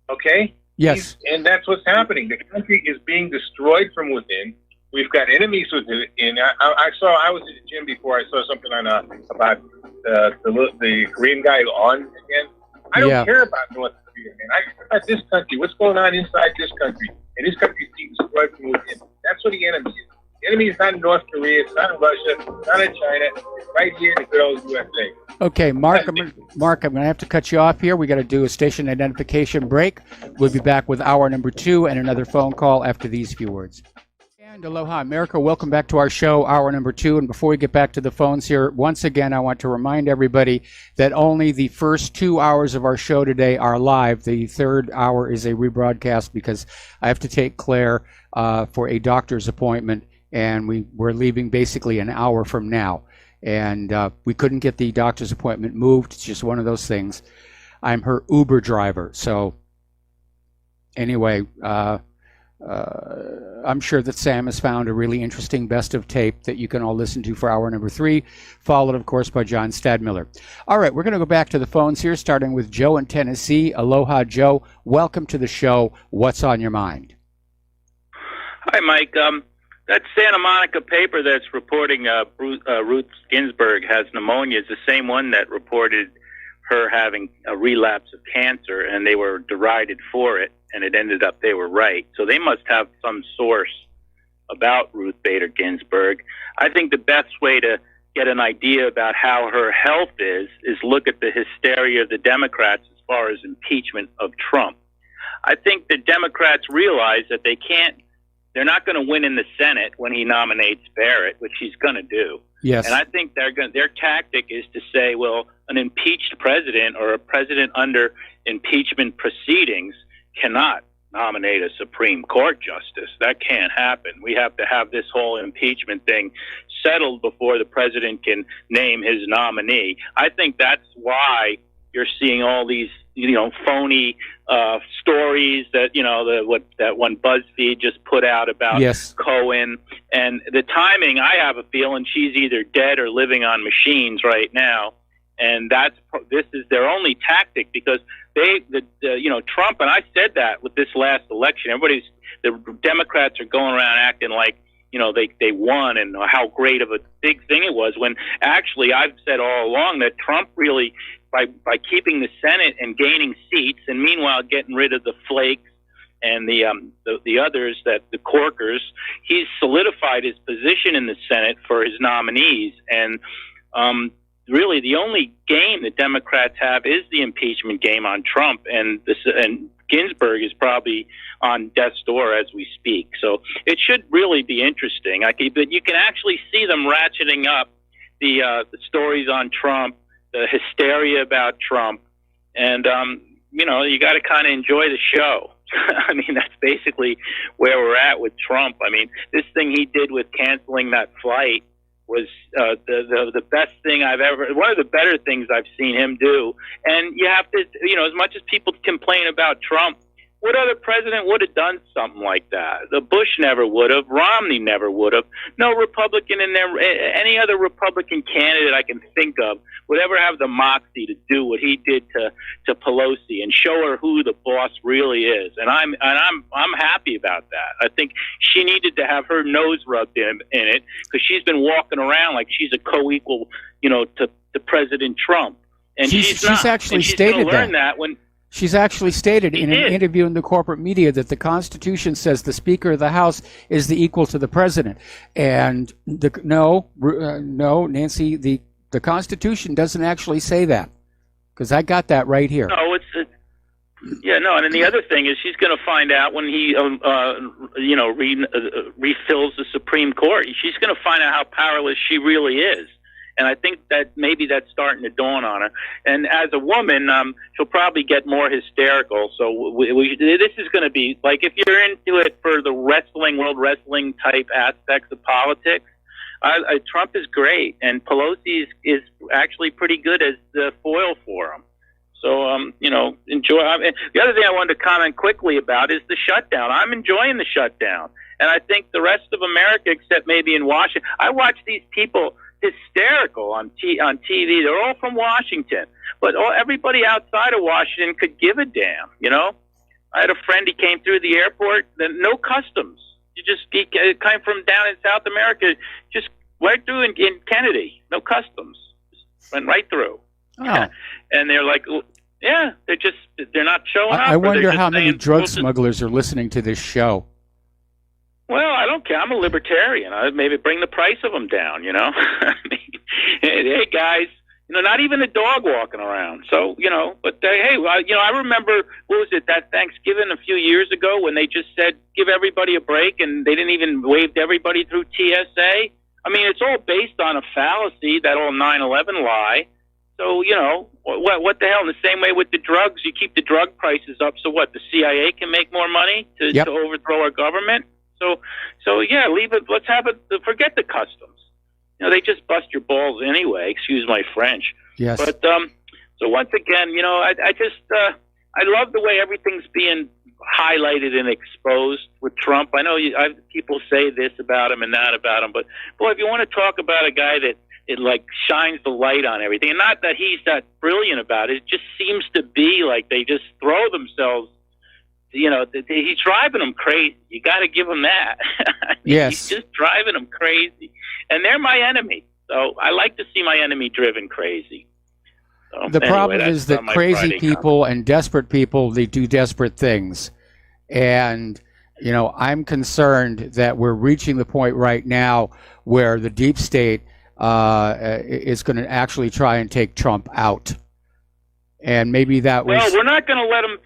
S7: Okay?
S2: Yes.
S7: And that's what's happening. The country is being destroyed from within. We've got enemies within. I was at the gym before. I saw something on about the Korean guy on again. I don't care about North Korea, man. I care about this country. What's going on inside this country? And this country is being destroyed from within. That's what the enemy is. The enemy is not in North Korea. It's not in Russia. It's not in China. It's right here in the good old USA.
S2: Okay, Mark, I'm going to have to cut you off here. We got to do a station identification break. We'll be back with hour number 2 and another phone call after these few words. And aloha, America. Welcome back to our show, hour number 2. And before we get back to the phones here, once again, I want to remind everybody that only the first 2 hours of our show today are live. The third hour is a rebroadcast because I have to take Claire for a doctor's appointment, and we're leaving basically an hour from now. And we couldn't get the doctor's appointment moved. It's just one of those things. I'm her Uber driver. So anyway, I'm sure that Sam has found a really interesting best of tape that you can all listen to for hour number 3, followed, of course, by John Stadmiller. All right, we're going to go back to the phones here, starting with Joe in Tennessee. Aloha, Joe. Welcome to the show. What's on your mind?
S8: Hi, Mike. That Santa Monica paper that's reporting Ruth Ginsburg has pneumonia is the same one that reported her having a relapse of cancer, and they were derided for it, and it ended up they were right. So they must have some source about Ruth Bader Ginsburg. I think the best way to get an idea about how her health is look at the hysteria of the Democrats as far as impeachment of Trump. I think the Democrats realize that they're not going to win in the Senate when he nominates Barrett, which he's going to do.
S2: Yes.
S8: And I think their tactic is to say, well, an impeached president or a president under impeachment proceedings cannot nominate a Supreme Court justice. That can't happen. We have to have this whole impeachment thing settled before the president can name his nominee. I think that's why you're seeing all these, phony stories that, that one BuzzFeed just put out about Cohen. And the timing, I have a feeling she's either dead or living on machines right now. And this is their only tactic because Trump, and I said that with this last election, the Democrats are going around acting like, they won and how great of a big thing it was, when actually I've said all along that Trump really, by keeping the Senate and gaining seats, and meanwhile getting rid of the flakes and the others, that the corkers, he's solidified his position in the Senate for his nominees. And really, the only game the Democrats have is the impeachment game on Trump, and Ginsburg is probably on death's door as we speak. So it should really be interesting. But you can actually see them ratcheting up the stories on Trump, the hysteria about Trump, and you got to kind of enjoy the show. I mean, that's basically where we're at with Trump. I mean, this thing he did with canceling that flight was the best thing one of the better things I've seen him do. And you have to, as much as people complain about Trump, What other president would have done something like that? The Bush never would have. Romney never would have. No Republican in there, any other Republican candidate I can think of would ever have the moxie to do what he did to Pelosi and show her who the boss really is. And I'm happy about that. I think she needed to have her nose rubbed in it, because she's been walking around like she's a co-equal, to President Trump. And she's not.
S2: Actually
S8: and she's
S2: stated
S8: learn that when.
S2: She's actually stated in an interview in the corporate media that the Constitution says the Speaker of the House is the equal to the President. And no, Nancy, the Constitution doesn't actually say that, because I got that right here.
S8: No, and then the other thing is she's going to find out when he, refills the Supreme Court. She's going to find out how powerless she really is. And I think that maybe that's starting to dawn on her. And as a woman, she'll probably get more hysterical. So this is going to be, like, if you're into it for the world wrestling type aspects of politics, Trump is great. And Pelosi is actually pretty good as the foil for him. So, enjoy. The other thing I wanted to comment quickly about is the shutdown. I'm enjoying the shutdown. And I think the rest of America, except maybe in Washington, I watch these people hysterical on TV. They're all from Washington, but everybody outside of Washington could give a damn. I had a friend. He came through the airport. No customs. He came from down in South America. Just right through in Kennedy. No customs. Just went right through.
S2: Oh.
S8: And they're like, yeah, they're not showing up.
S2: I wonder how many drug smugglers are listening to this show.
S8: Well, I don't care. I'm a libertarian. I maybe bring the price of them down, I mean, hey, guys, not even a dog walking around. So, but hey, I remember, what was it, that Thanksgiving a few years ago when they just said, give everybody a break, and they didn't even wave everybody through TSA. I mean, it's all based on a fallacy, that old 9/11 lie. So, what the hell? In the same way with the drugs, you keep the drug prices up. So what, the CIA can make more money to overthrow our government? So yeah, leave it. Let's have it. Forget the customs. They just bust your balls anyway. Excuse my French.
S2: Yes.
S8: But so once again, I love the way everything's being highlighted and exposed with Trump. I know people say this about him and that about him, but boy, if you want to talk about a guy that it like shines the light on everything, and not that he's that brilliant about it, it just seems to be like they just throw themselves. He's driving them crazy. You got to give him that.
S2: Yes.
S8: He's just driving them crazy. And they're my enemy. So I like to see my enemy driven crazy. So,
S2: the problem is that crazy people and desperate people, they do desperate things. And, I'm concerned that we're reaching the point right now where the deep state is going to actually try and take Trump out. And maybe that was...
S8: Well, we're not going to let them...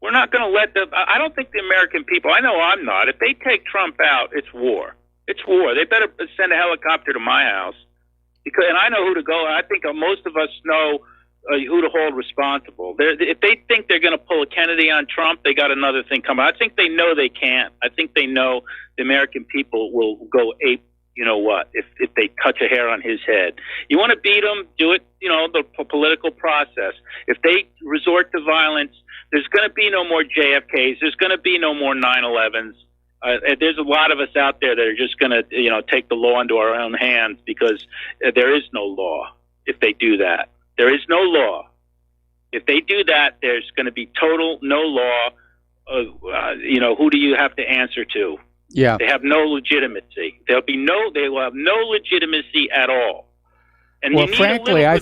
S8: We're not going to let I don't think the American people, I know I'm not, if they take Trump out, it's war. It's war. They better send a helicopter to my house. And I know who to go. I think most of us know who to hold responsible. If they think they're going to pull a Kennedy on Trump, they got another thing coming. I think they know they can't. I think they know the American people will go ape, if they touch a hair on his head. You want to beat them, do it, the political process. If they resort to violence, there's going to be no more JFKs. There's going to be no more 9/11s. There's a lot of us out there that are just going to, take the law into our own hands, because there is no law if they do that. There is no law. If they do that, there's going to be total no law. Who do you have to answer to?
S2: Yeah.
S8: They have no legitimacy. They will have no legitimacy at all. And
S2: well, frankly, I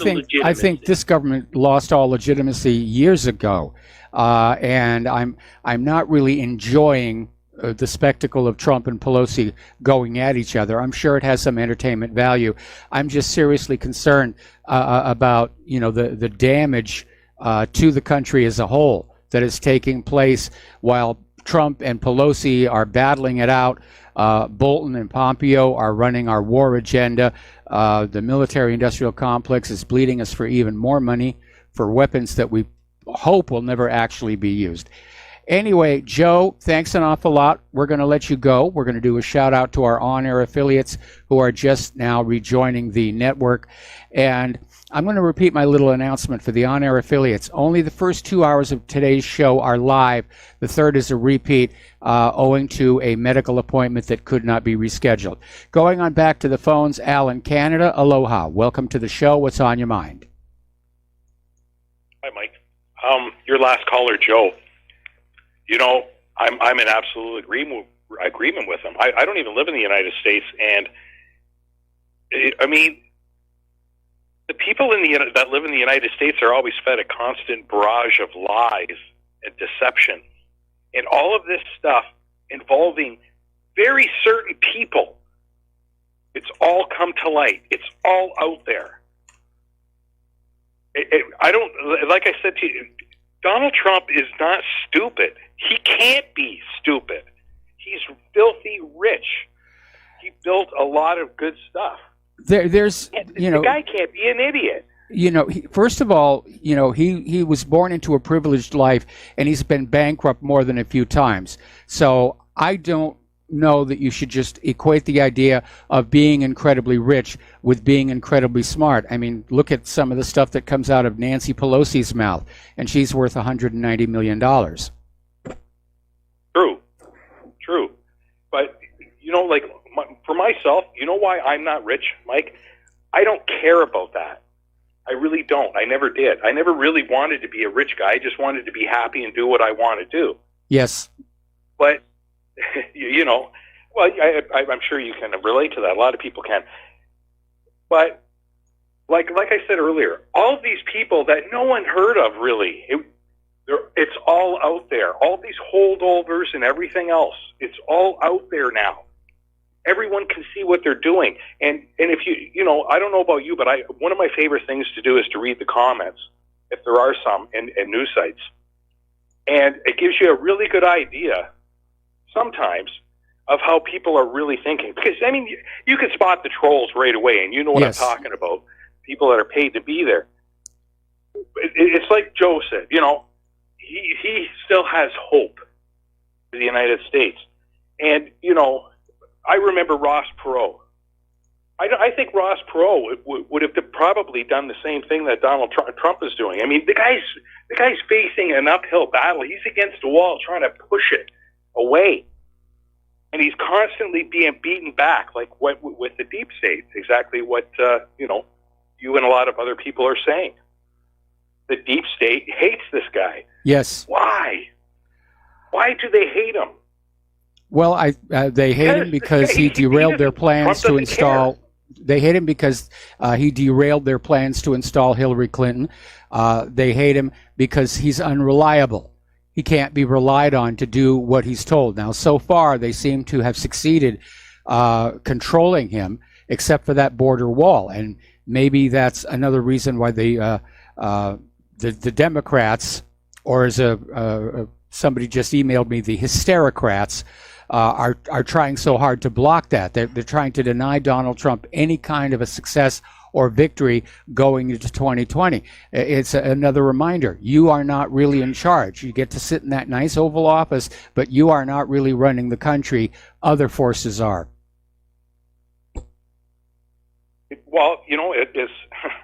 S2: think this government lost all legitimacy years ago. And I'm not really enjoying the spectacle of Trump and Pelosi going at each other. I'm sure it has some entertainment value. I'm just seriously concerned about the damage to the country as a whole that is taking place while Trump and Pelosi are battling it out. Bolton and Pompeo are running our war agenda. The military-industrial complex is bleeding us for even more money for weapons that we hope will never actually be used. Anyway, Joe, thanks an awful lot. We're going to let you go. We're going to do a shout out to our on-air affiliates who are just now rejoining the network. And I'm going to repeat my little announcement for the on-air affiliates. Only the first 2 hours of today's show are live. The third is a repeat owing to a medical appointment that could not be rescheduled. Going on back to the phones, Al in Canada, aloha. Welcome to the show. What's on your mind?
S9: Hi, Mike. Your last caller, Joe. You know, I'm in absolute agreement with him. I don't even live in the United States, and I mean, the people that live in the United States are always fed a constant barrage of lies and deception, and all of this stuff involving very certain people. It's all come to light. It's all out there. I don't, like I said to you, Donald Trump is not stupid. He can't be stupid. He's filthy rich. He built a lot of good stuff.
S2: There's, you know,
S9: the guy can't be an idiot.
S2: You know, first of all, you know, he was born into a privileged life, and he's been bankrupt more than a few times. So I don't know that you should just equate the idea of being incredibly rich with being incredibly smart. I mean, look at some of the stuff that comes out of Nancy Pelosi's mouth, and she's worth $190 million.
S9: True. But, you know, like, for myself, you know why I'm not rich, Mike? I don't care about that. I really don't. I never did. I never really wanted to be a rich guy. I just wanted to be happy and do what I want to do.
S2: Yes.
S9: But, you know, well, I'm sure you can relate to that. A lot of people can. But, like I said earlier, all of these people that no one heard of, really, it's all out there. All these holdovers and everything else, it's all out there now. Everyone can see what they're doing. And if you know, I don't know about you, but one of my favorite things to do is to read the comments, if there are some, in news sites. And it gives you a really good idea sometimes of how people are really thinking. Because, I mean, you can spot the trolls right away, and you know what
S2: Yes.
S9: I'm talking about. People that are paid to be there. It's like Joe said, you know, he still has hope for the United States. And, you know, I remember Ross Perot. I think Ross Perot would have probably done the same thing that Donald Trump is doing. I mean, the guy's facing an uphill battle. He's against the wall trying to push it away. And he's constantly being beaten back, like what with the deep state, exactly what, you know, you and a lot of other people are saying. The deep state hates this guy.
S2: Yes.
S9: Why? Why do they hate him?
S2: Well, they hate him because he derailed their plans to install. They hate him because he derailed their plans to install Hillary Clinton. They hate him because he's unreliable. He can't be relied on to do what he's told. Now, so far, they seem to have succeeded controlling him, except for that border wall. And maybe that's another reason why the Democrats, or as somebody just emailed me, the hysterocrats, are trying so hard to block that. They're trying to deny Donald Trump any kind of a success or victory going into 2020. It's another reminder. You are not really in charge. You get to sit in that nice Oval Office, but you are not really running the country. Other forces are.
S9: Well, you know, it is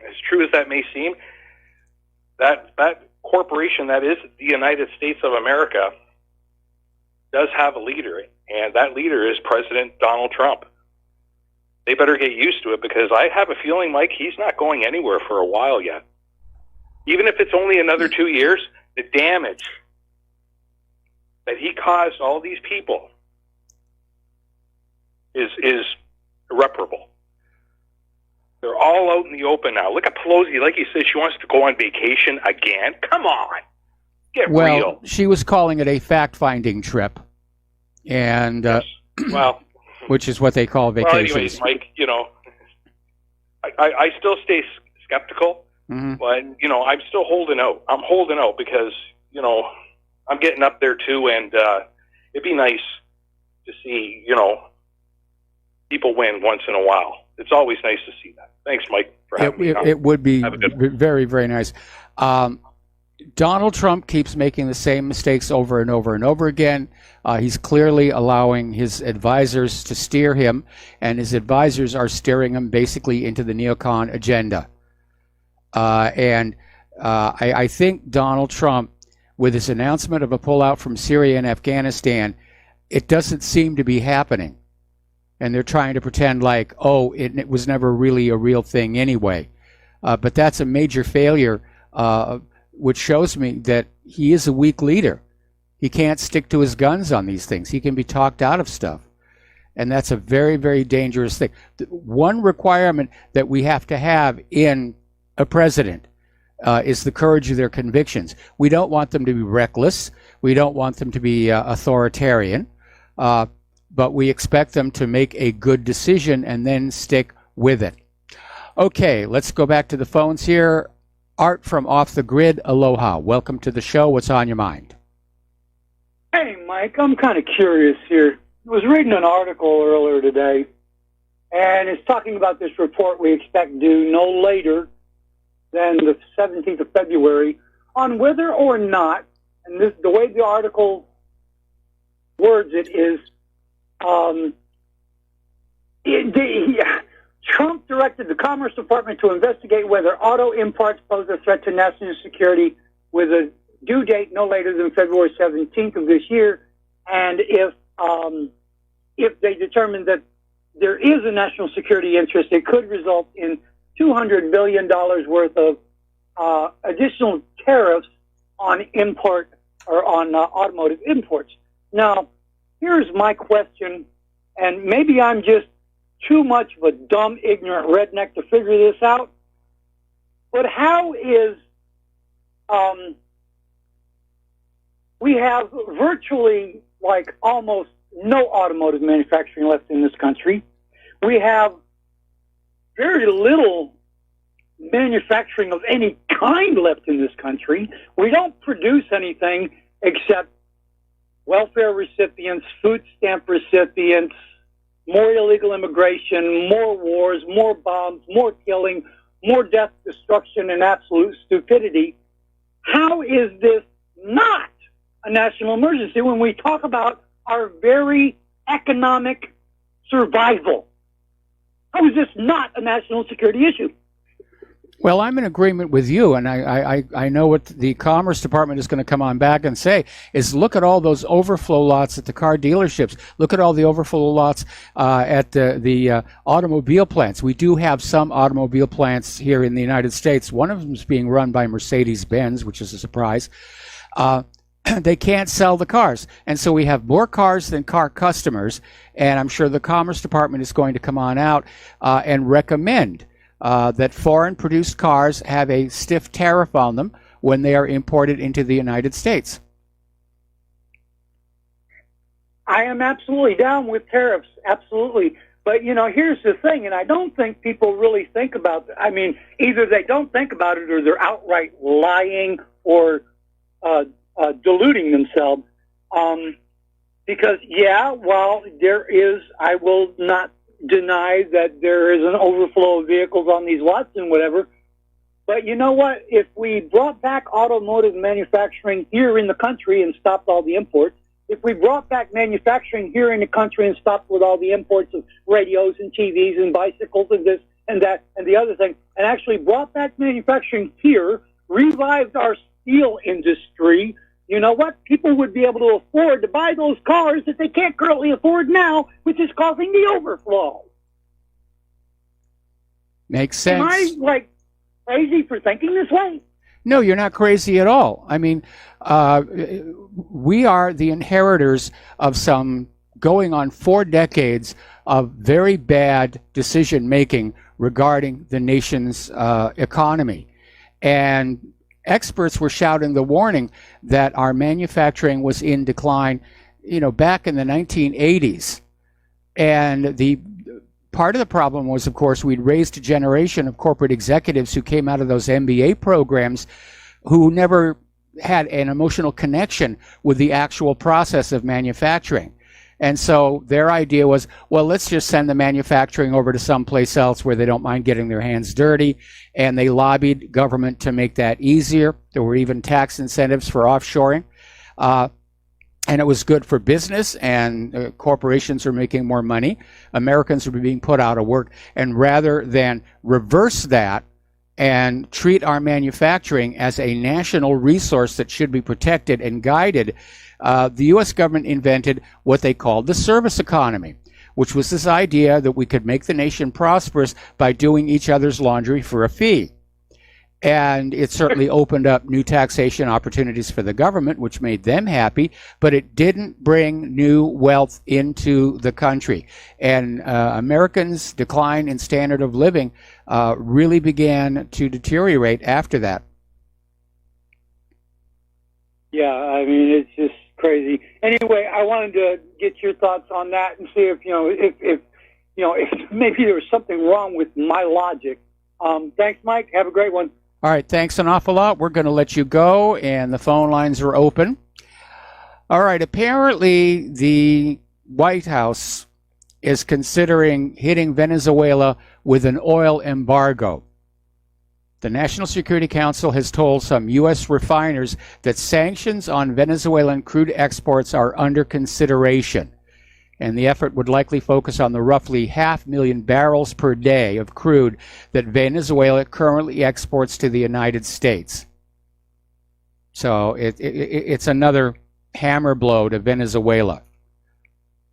S9: as true as that may seem, that corporation that is the United States of America does have a leader, and that leader is President Donald Trump. They better get used to it, because I have a feeling, Mike, he's not going anywhere for a while yet. Even if it's only another 2 years, the damage that he caused all these people is irreparable. They're all out in the open now. Look at Pelosi. Like you said, she wants to go on vacation again. Come on. Get real.
S2: She was calling it a fact-finding trip, and
S9: Yes. Well,
S2: which is what they call
S9: well,
S2: vacations.
S9: anyways, Mike, you know, I still stay skeptical,
S2: Mhm.
S9: but, you know, I'm still holding out. I'm holding out because, you know, I'm getting up there too, and it'd be nice to see, you know, people win once in a while. It's always nice to see that. Thanks, Mike, for having me on.
S2: It would be
S9: Have a good one.
S2: very, very nice. Donald Trump keeps making the same mistakes over and over and over again. He's clearly allowing his advisors to steer him, and his advisors are steering him basically into the neocon agenda. I think Donald Trump, with his announcement of a pullout from Syria and Afghanistan, it doesn't seem to be happening. And they're trying to pretend like, oh, it was never really a real thing anyway. But that's a major failure, which shows me that he is a weak leader. He can't stick to his guns on these things. He can be talked out of stuff. And that's a very, very dangerous thing. One requirement that we have to have in a president is the courage of their convictions. We don't want them to be reckless. We don't want them to be authoritarian. But we expect them to make a good decision and then stick with it. Okay, let's go back to the phones here. Art from Off the Grid, aloha. Welcome to the show. What's on your mind?
S10: Hey, Mike, I'm kind of curious here. I was reading an article earlier today, and it's talking about this report we expect due no later than the 17th of February on whether or not, and this, the way the article words it is, Trump directed the Commerce Department to investigate whether auto imports pose a threat to national security with a due date no later than February 17th of this year. And if they determine that there is a national security interest, it could result in $200 billion worth of additional tariffs on import or on automotive imports. Now, here's my question, and maybe I'm just too much of a dumb, ignorant redneck to figure this out, but how is we have virtually like almost no automotive manufacturing left in this country. We have very little manufacturing of any kind left in this country. We don't produce anything except welfare recipients, food stamp recipients, more illegal immigration, more wars, more bombs, more killing, more death, destruction, and absolute stupidity. How is this not a national emergency when we talk about our very economic survival? How is this not a national security issue?
S2: Well, I'm in agreement with you, and I know what the Commerce Department is going to come on back and say is look at all those overflow lots at the car dealerships. Look at all the overflow lots at the automobile plants. We do have some automobile plants here in the United States. One of them is being run by Mercedes-Benz, which is a surprise. They can't sell the cars. And so we have more cars than car customers, and I'm sure the Commerce Department is going to come on out and recommend that foreign-produced cars have a stiff tariff on them when they are imported into the United States.
S10: I am absolutely down with tariffs, absolutely. But, you know, here's the thing, and I don't think people really think about it. I mean, either they don't think about it or they're outright lying or deluding themselves. Because, yeah, while there is, I will not deny that there is an overflow of vehicles on these lots and whatever. But you know what? If we brought back automotive manufacturing here in the country and stopped all the imports, if we brought back manufacturing here in the country and stopped with all the imports of radios and TVs and bicycles and this and that and the other thing, and actually brought back manufacturing here, revived our steel industry, you know what? People would be able to afford to buy those cars that they can't currently afford now, which is causing the overflow.
S2: Makes sense.
S10: Am I, like, crazy for thinking this way?
S2: No, you're not crazy at all. I mean, we are the inheritors of some going on 4 decades of very bad decision-making regarding the nation's economy. And experts were shouting the warning that our manufacturing was in decline, you know, back in the 1980s. And the part of the problem was, of course, we'd raised a generation of corporate executives who came out of those MBA programs who never had an emotional connection with the actual process of manufacturing. And so their idea was, well, let's just send the manufacturing over to someplace else where they don't mind getting their hands dirty. And they lobbied government to make that easier. There were even tax incentives for offshoring. And it was good for business, and corporations are making more money. Americans are being put out of work. And rather than reverse that and treat our manufacturing as a national resource that should be protected and guided, the U.S. government invented what they called the service economy, which was this idea that we could make the nation prosperous by doing each other's laundry for a fee. And it certainly opened up new taxation opportunities for the government, which made them happy, but it didn't bring new wealth into the country. And Americans' decline in standard of living really began to deteriorate after that.
S10: Yeah, I mean, it's just crazy. Anyway, I wanted to get your thoughts on that and see if if maybe there was something wrong with my logic. Thanks, Mike. Have a great one.
S2: All right, thanks an awful lot. We're going to let you go, and the phone lines are open. All right, apparently the White House is considering hitting Venezuela with an oil embargo. The National Security Council has told some U.S. refiners that sanctions on Venezuelan crude exports are under consideration. And the effort would likely focus on the roughly 500,000 barrels per day of crude that Venezuela currently exports to the United States. So it's another hammer blow to Venezuela.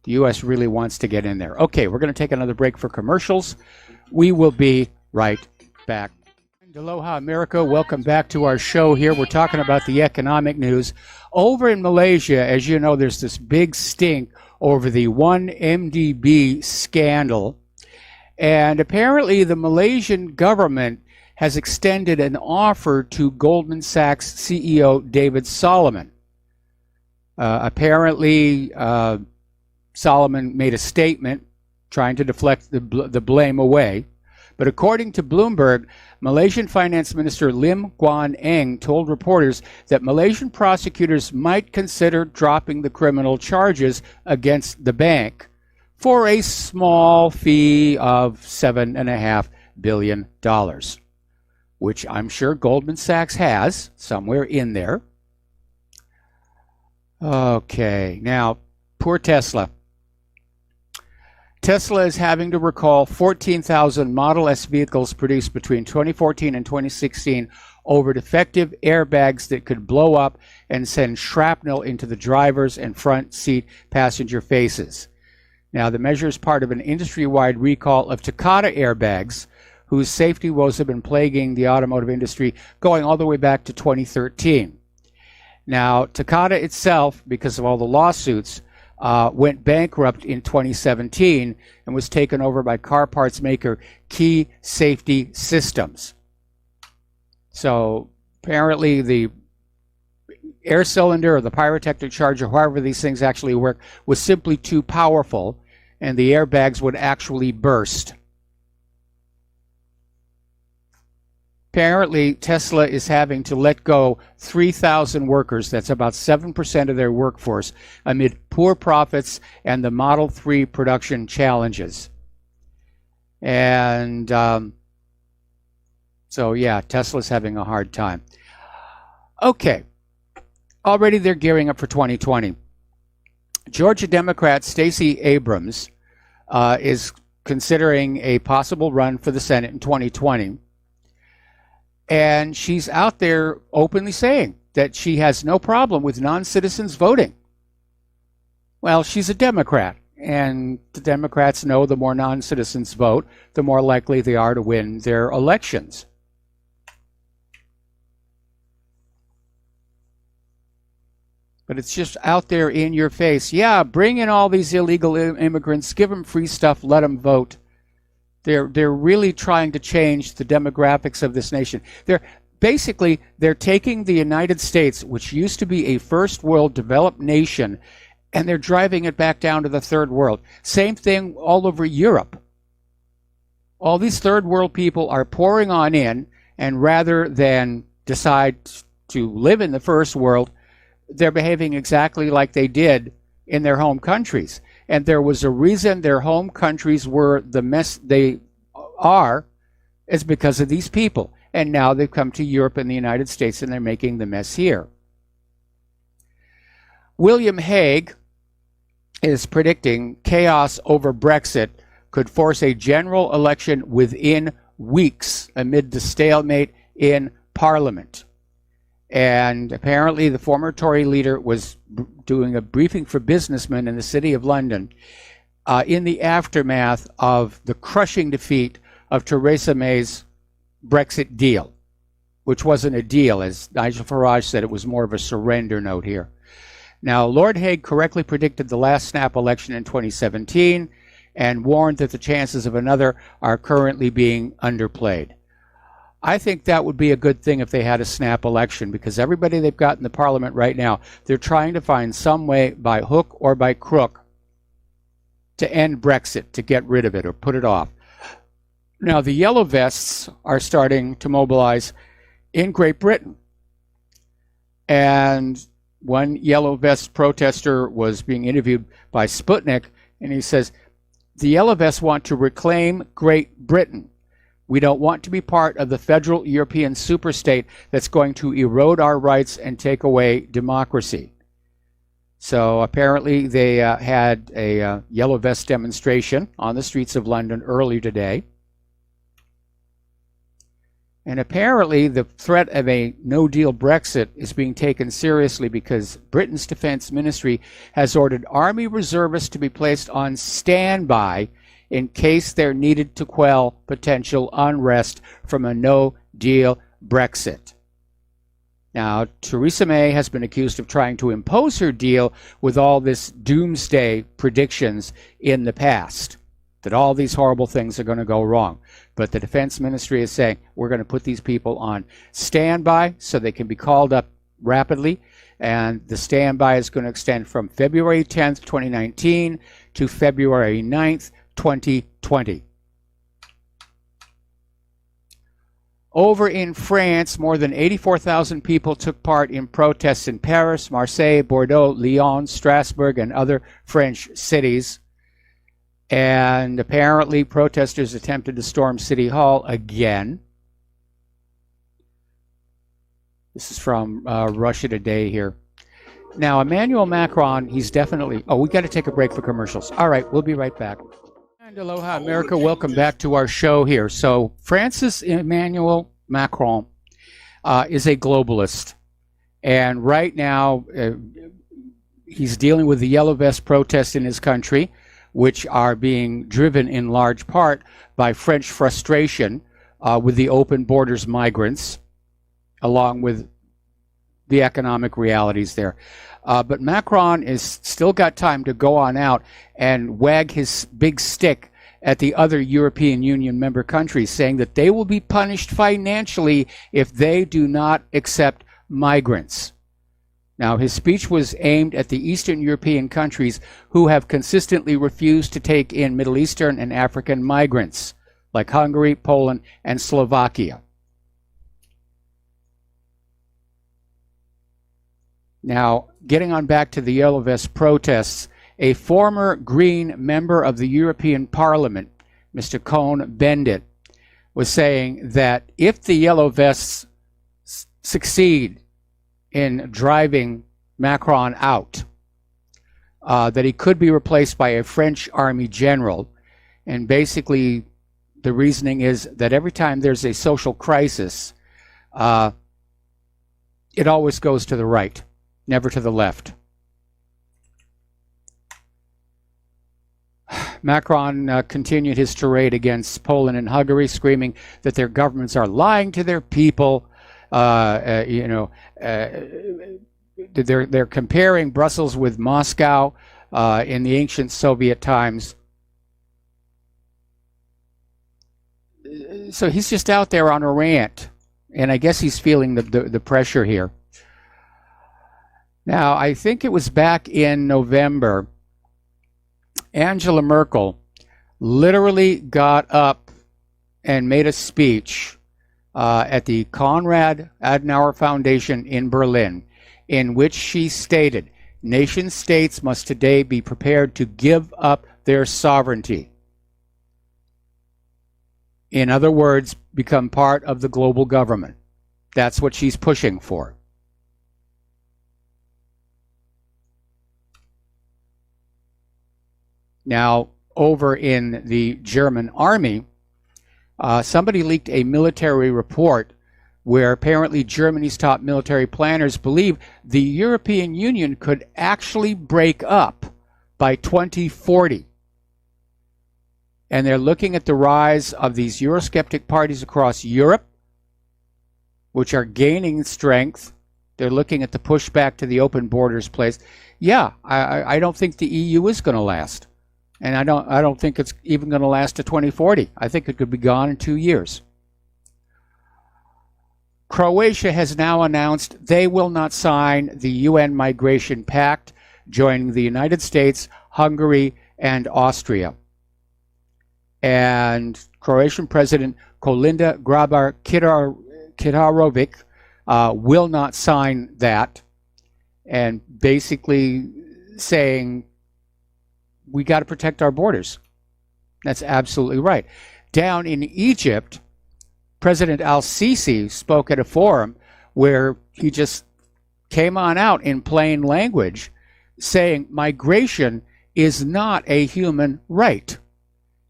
S2: The U.S. really wants to get in there. Okay, we're going to take another break for commercials. We will be right back. Aloha, America. Welcome back to our show here. We're talking about the economic news. Over in Malaysia, as you know, there's this big stink over the 1MDB scandal. And apparently the Malaysian government has extended an offer to Goldman Sachs CEO David Solomon. Apparently, Solomon made a statement trying to deflect the blame away. But according to Bloomberg, Malaysian Finance Minister Lim Guan Eng told reporters that Malaysian prosecutors might consider dropping the criminal charges against the bank for a small fee of $7.5 billion, which I'm sure Goldman Sachs has somewhere in there. Okay, now, poor Tesla. Tesla is having to recall 14,000 Model S vehicles produced between 2014 and 2016 over defective airbags that could blow up and send shrapnel into the driver's and front seat passenger faces. Now, the measure is part of an industry-wide recall of Takata airbags, whose safety woes have been plaguing the automotive industry going all the way back to 2013. Now, Takata itself, because of all the lawsuits, went bankrupt in 2017 and was taken over by car parts maker Key Safety Systems. So apparently the air cylinder or the pyrotechnic charge, or however these things actually work, was simply too powerful, and the airbags would actually burst. Apparently, Tesla is having to let go 3,000 workers, that's about 7% of their workforce, amid poor profits and the Model 3 production challenges. And so, yeah, Tesla's having a hard time. Okay, already they're gearing up for 2020. Georgia Democrat Stacey Abrams is considering a possible run for the Senate in 2020. And she's out there openly saying that she has no problem with non-citizens voting. Well, she's a Democrat, and the Democrats know the more non-citizens vote, the more likely they are to win their elections. But it's just out there in your face. Yeah, bring in all these illegal immigrants, give them free stuff, let them vote. They're really trying to change the demographics of this nation. They're taking the United States, which used to be a first world developed nation, and they're driving it back down to the third world. Same thing all over Europe. All these third world people are pouring on in, and rather than decide to live in the first world, they're behaving exactly like they did in their home countries. And there was a reason their home countries were the mess they are, is because of these people. And now they've come to Europe and the United States and they're making the mess here. William Hague is predicting chaos over Brexit could force a general election within weeks amid the stalemate in Parliament. And apparently the former Tory leader was doing a briefing for businessmen in the City of London in the aftermath of the crushing defeat of Theresa May's Brexit deal, which wasn't a deal. As Nigel Farage said, it was more of a surrender note here. Now, Lord Hague correctly predicted the last snap election in 2017 and warned that the chances of another are currently being underplayed. I think that would be a good thing if they had a snap election, because everybody they've got in the parliament right now, they're trying to find some way by hook or by crook to end Brexit, to get rid of it or put it off. Now, the Yellow Vests are starting to mobilize in Great Britain. And one Yellow Vest protester was being interviewed by Sputnik, and he says, the Yellow Vests want to reclaim Great Britain. We don't want to be part of the federal European superstate that's going to erode our rights and take away democracy. So apparently they had a Yellow Vest demonstration on the streets of London earlier today. And apparently the threat of a no-deal Brexit is being taken seriously because Britain's Defense Ministry has ordered Army reservists to be placed on standby in case they're needed to quell potential unrest from a no-deal Brexit. Now, Theresa May has been accused of trying to impose her deal with all this doomsday predictions in the past, that all these horrible things are going to go wrong. But the Defense Ministry is saying, we're going to put these people on standby so they can be called up rapidly. And the standby is going to extend from February 10th, 2019 to February 9th, 2020. Over in France, more than 84,000 people took part in protests in Paris, Marseille, Bordeaux, Lyon, Strasbourg, and other French cities. And apparently protesters attempted to storm City Hall again. This is from Russia Today here. Now, Emmanuel Macron, he's definitely... Oh, we got to take a break for commercials. All right, we'll be right back. And aloha, America. Welcome back to our show here. So, Francis Emmanuel Macron is a globalist. And right now, he's dealing with the Yellow Vest protests in his country, which are being driven in large part by French frustration with the open borders migrants, along with the economic realities there. But Macron is still got time to go on out and wag his big stick at the other European Union member countries, saying that they will be punished financially if they do not accept migrants. Now, his speech was aimed at the Eastern European countries who have consistently refused to take in Middle Eastern and African migrants, like Hungary, Poland, and Slovakia. Now, getting on back to the Yellow Vest protests, a former Green member of the European Parliament, Mr. Cohn-Bendit, was saying that if the Yellow Vests succeed in driving Macron out, that he could be replaced by a French army general. And basically, the reasoning is that every time there's a social crisis, it always goes to the right, never to the left. Macron continued his tirade against Poland and Hungary, screaming that their governments are lying to their people. They're comparing Brussels with Moscow in the ancient Soviet times. So he's just out there on a rant, and I guess he's feeling the pressure here. Now, I think it was back in November, Angela Merkel literally got up and made a speech at the Konrad Adenauer Foundation in Berlin, in which she stated, Nation states must today be prepared to give up their sovereignty. In other words, become part of the global government. That's what she's pushing for. Now, over in the German army, somebody leaked a military report where apparently Germany's top military planners believe the European Union could actually break up by 2040. And they're looking at the rise of these Eurosceptic parties across Europe, which are gaining strength. They're looking at the pushback to the open borders place. Yeah, I don't think the EU is going to last. And I don't think it's even going to last to 2040. I think it could be gone in 2 years. Croatia has now announced they will not sign the UN Migration Pact, joining the United States, Hungary, and Austria. And Croatian President Kolinda Grabar-Kitarovic will not sign that, and basically saying, we got to protect our borders. That's absolutely right. Down in Egypt, President al-Sisi spoke at a forum where he just came on out in plain language saying migration is not a human right.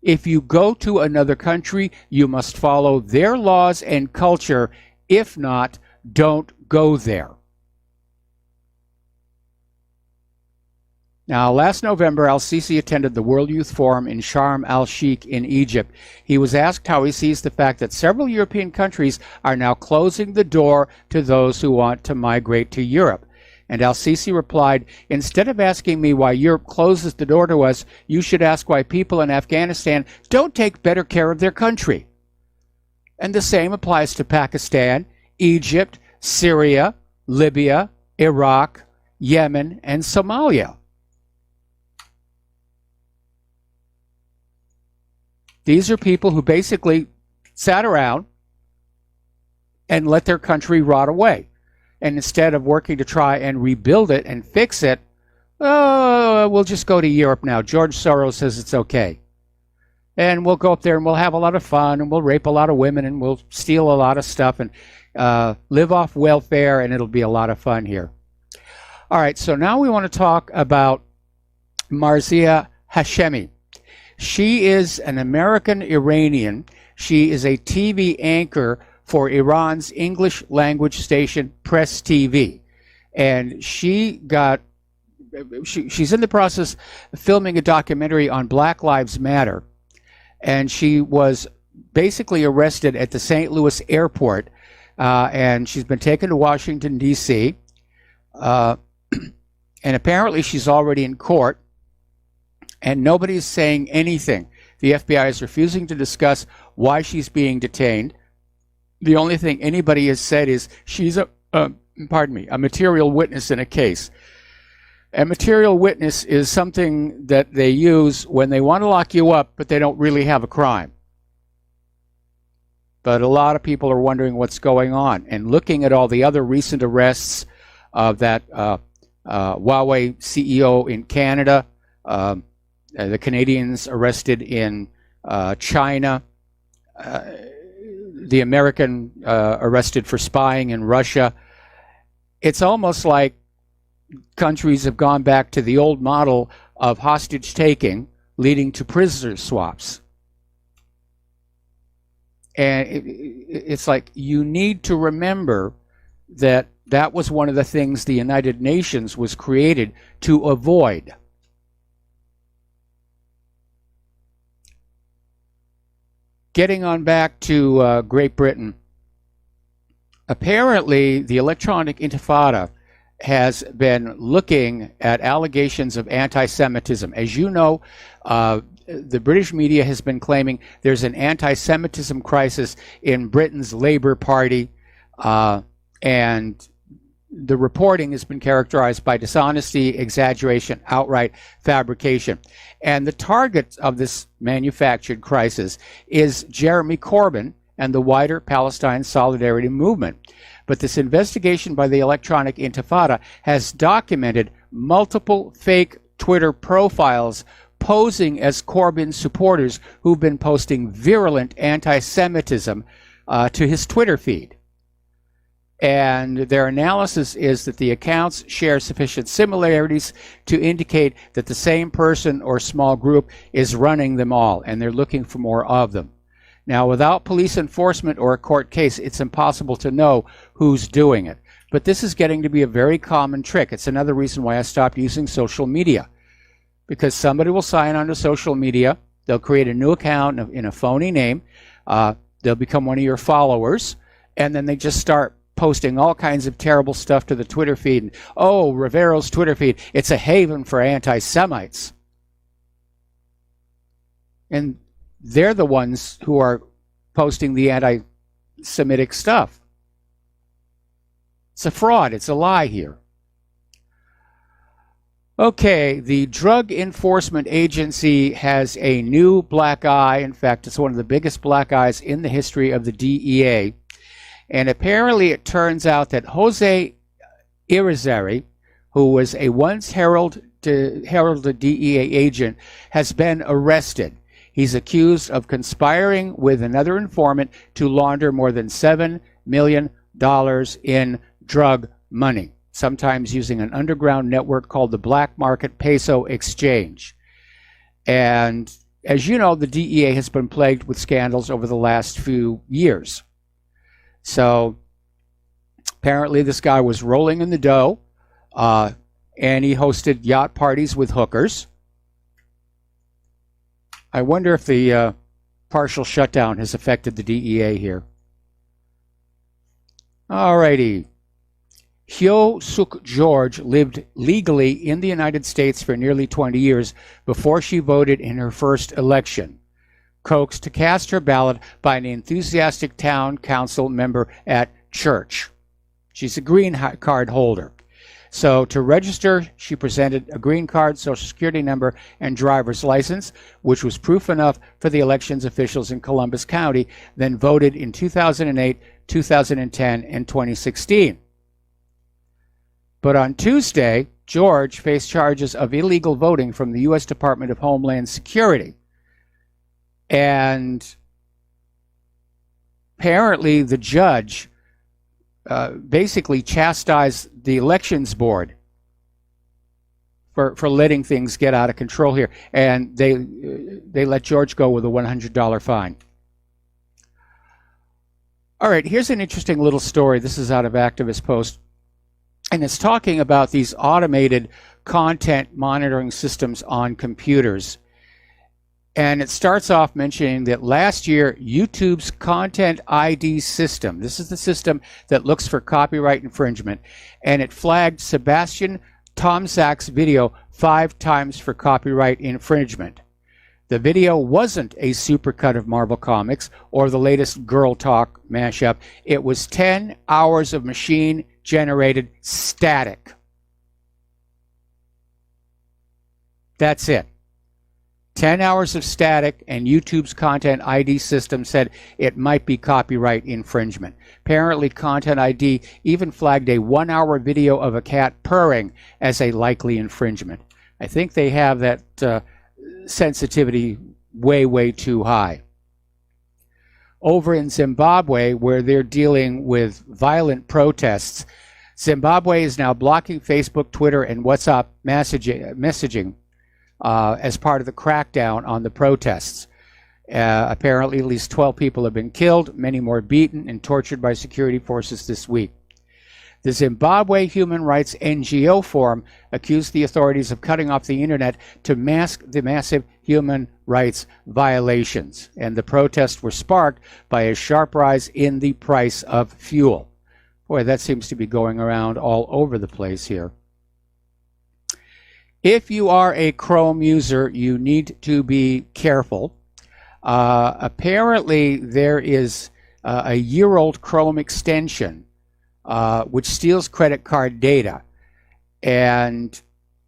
S2: If you go to another country, you must follow their laws and culture. If not, don't go there. Now, last November, al-Sisi attended the World Youth Forum in Sharm el-Sheikh in Egypt. He was asked how he sees the fact that several European countries are now closing the door to those who want to migrate to Europe. And al-Sisi replied, instead of asking me why Europe closes the door to us, you should ask why people in Afghanistan don't take better care of their country. And the same applies to Pakistan, Egypt, Syria, Libya, Iraq, Yemen, and Somalia. These are people who basically sat around and let their country rot away. And instead of working to try and rebuild it and fix it, we'll just go to Europe now. George Soros says it's okay. And we'll go up there and we'll have a lot of fun and we'll rape a lot of women and we'll steal a lot of stuff and live off welfare, and it'll be a lot of fun here. All right, so now we want to talk about Marzieh Hashemi. She is an American Iranian. She is a TV anchor for Iran's English language station Press TV. And she's in the process of filming a documentary on Black Lives Matter. And she was basically arrested at the St. Louis airport. And she's been taken to Washington, D.C. And apparently she's already in court. And nobody's saying anything. The FBI is refusing to discuss why she's being detained. The only thing anybody has said is she's a material witness in a case. A material witness is something that they use when they want to lock you up, but they don't really have a crime. But a lot of people are wondering what's going on. And looking at all the other recent arrests of that Huawei CEO in Canada, the Canadians arrested in China, the American arrested for spying in Russia. It's almost like countries have gone back to the old model of hostage taking, leading to prisoner swaps. And it's like you need to remember that that was one of the things the United Nations was created to avoid. Getting on back to Great Britain, apparently the electronic intifada has been looking at allegations of anti-Semitism. As you know, the British media has been claiming there's an anti-Semitism crisis in Britain's Labour Party, and the reporting has been characterized by dishonesty, exaggeration, outright fabrication. And the target of this manufactured crisis is Jeremy Corbyn and the wider Palestine Solidarity Movement. But this investigation by the Electronic Intifada has documented multiple fake Twitter profiles posing as Corbyn supporters who've been posting virulent anti-Semitism to his Twitter feed. And their analysis is that the accounts share sufficient similarities to indicate that the same person or small group is running them all, and they're looking for more of them. Now, without police enforcement or a court case, it's impossible to know who's doing it. But this is getting to be a very common trick. It's another reason why I stopped using social media. Because somebody will sign onto social media, they'll create a new account in a phony name, they'll become one of your followers, and then they just start posting all kinds of terrible stuff to the Twitter feed. And, oh, Rivero's Twitter feed, it's a haven for anti-Semites. And they're the ones who are posting the anti-Semitic stuff. It's a fraud. It's a lie here. Okay, the Drug Enforcement Agency has a new black eye. In fact, it's one of the biggest black eyes in the history of the DEA. And apparently it turns out that Jose Irizarry, who was a once heralded DEA agent, has been arrested. He's accused of conspiring with another informant to launder more than $7 million in drug money, sometimes using an underground network called the Black Market Peso Exchange. And as you know, the DEA has been plagued with scandals over the last few years. So apparently this guy was rolling in the dough, and he hosted yacht parties with hookers. I wonder if the partial shutdown has affected the DEA here. Alrighty. Hyo Suk George lived legally in the United States for nearly 20 years before she voted in her first election, coaxed to cast her ballot by an enthusiastic town council member at church. She's a green card holder. So to register, she presented a green card, social security number, and driver's license, which was proof enough for the elections officials in Columbus County, then voted in 2008, 2010, and 2016. But on Tuesday, George faced charges of illegal voting from the U.S. Department of Homeland Security. And apparently the judge basically chastised the elections board for letting things get out of control here. And they let George go with a $100 fine. All right, here's an interesting little story. This is out of Activist Post. And it's talking about these automated content monitoring systems on computers. And it starts off mentioning that last year, YouTube's Content ID system, this is the system that looks for copyright infringement, and it flagged Sebastian Tomczak's video 5 times for copyright infringement. The video wasn't a supercut of Marvel Comics or the latest Girl Talk mashup. It was 10 hours of machine-generated static. That's it. 10 hours of static, and YouTube's Content ID system said it might be copyright infringement. Apparently, Content ID even flagged a 1-hour video of a cat purring as a likely infringement. I think they have that sensitivity way, way too high. Over in Zimbabwe, where they're dealing with violent protests, Zimbabwe is now blocking Facebook, Twitter, and WhatsApp messaging as part of the crackdown on the protests. Apparently, at least 12 people have been killed, many more beaten and tortured by security forces this week. The Zimbabwe Human Rights NGO Forum accused the authorities of cutting off the internet to mask the massive human rights violations. And the protests were sparked by a sharp rise in the price of fuel. Boy, that seems to be going around all over the place here. If you are a Chrome user, you need to be careful. Apparently, there is a year-old Chrome extension which steals credit card data. And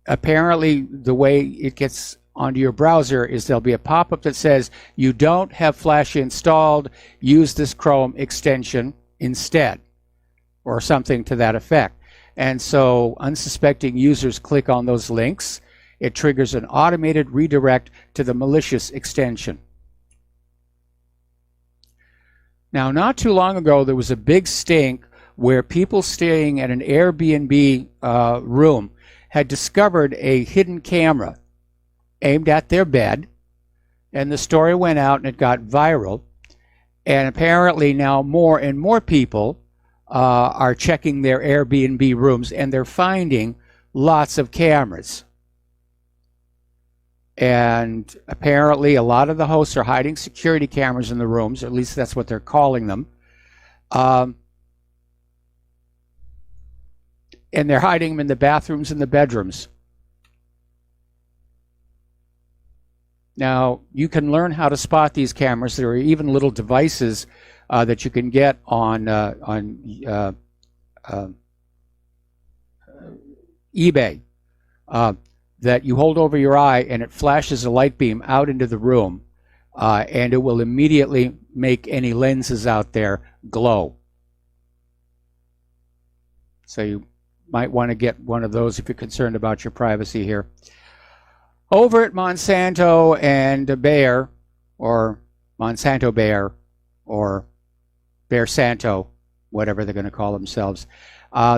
S2: apparently, the way it gets onto your browser is there'll be a pop-up that says, you don't have Flash installed, use this Chrome extension instead, or something to that effect. And so unsuspecting users click on those links. It triggers an automated redirect to the malicious extension. Now, not too long ago, there was a big stink where people staying at an Airbnb room had discovered a hidden camera aimed at their bed, and the story went out and it got viral. And apparently now more and more people are checking their Airbnb rooms, and they're finding lots of cameras. And apparently a lot of the hosts are hiding security cameras in the rooms, at least that's what they're calling them. And they're hiding them in the bathrooms and the bedrooms. Now, you can learn how to spot these cameras. There are even little devices that you can get on eBay that you hold over your eye, and it flashes a light beam out into the room, and it will immediately make any lenses out there glow. So you might want to get one of those if you're concerned about your privacy here. Over at Monsanto and Bayer, or Monsanto Bayer, or Bear Santo, whatever they're going to call themselves,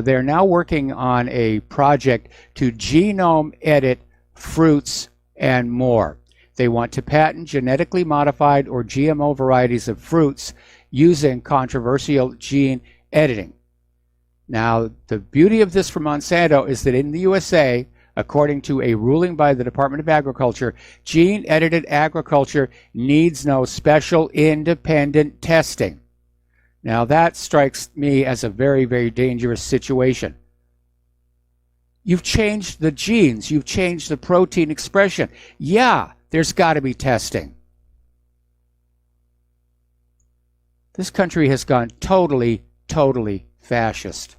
S2: they're now working on a project to genome edit fruits and more. They want to patent genetically modified or GMO varieties of fruits using controversial gene editing. Now, the beauty of this for Monsanto is that in the USA, according to a ruling by the Department of Agriculture, gene-edited agriculture needs no special independent testing. Now, that strikes me as a very, very dangerous situation. You've changed the genes. You've changed the protein expression. Yeah, there's got to be testing. This country has gone totally, totally fascist.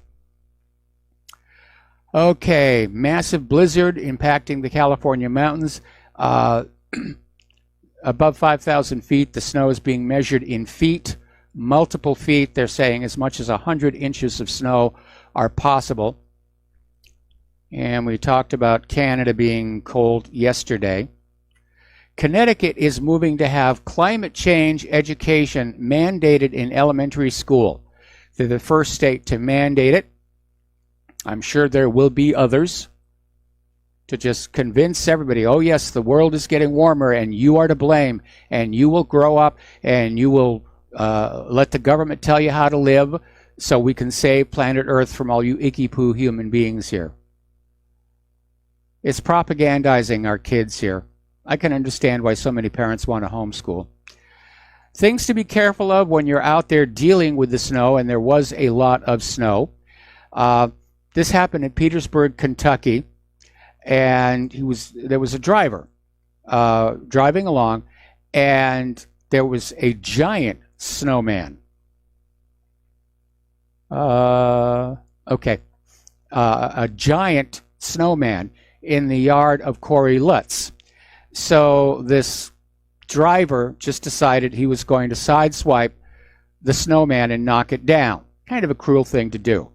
S2: Okay, massive blizzard impacting the California mountains. Above 5,000 feet, the snow is being measured in feet. Multiple feet, they're saying as much as 100 inches of snow are possible. And we talked about Canada being cold yesterday. Connecticut is moving to have climate change education mandated in elementary school. They're the first state to mandate it. I'm sure there will be others to just convince everybody, oh yes, the world is getting warmer and you are to blame, and you will grow up and you will let the government tell you how to live so we can save planet Earth from all you icky-poo human beings here. It's propagandizing our kids here. I can understand why so many parents want to homeschool. Things to be careful of when you're out there dealing with the snow, and there was a lot of snow. This happened in Petersburg, Kentucky, and there was a driver driving along, and there was a giant snowman. A giant snowman in the yard of Corey Lutz. So this driver just decided he was going to sideswipe the snowman and knock it down. Kind of a cruel thing to do.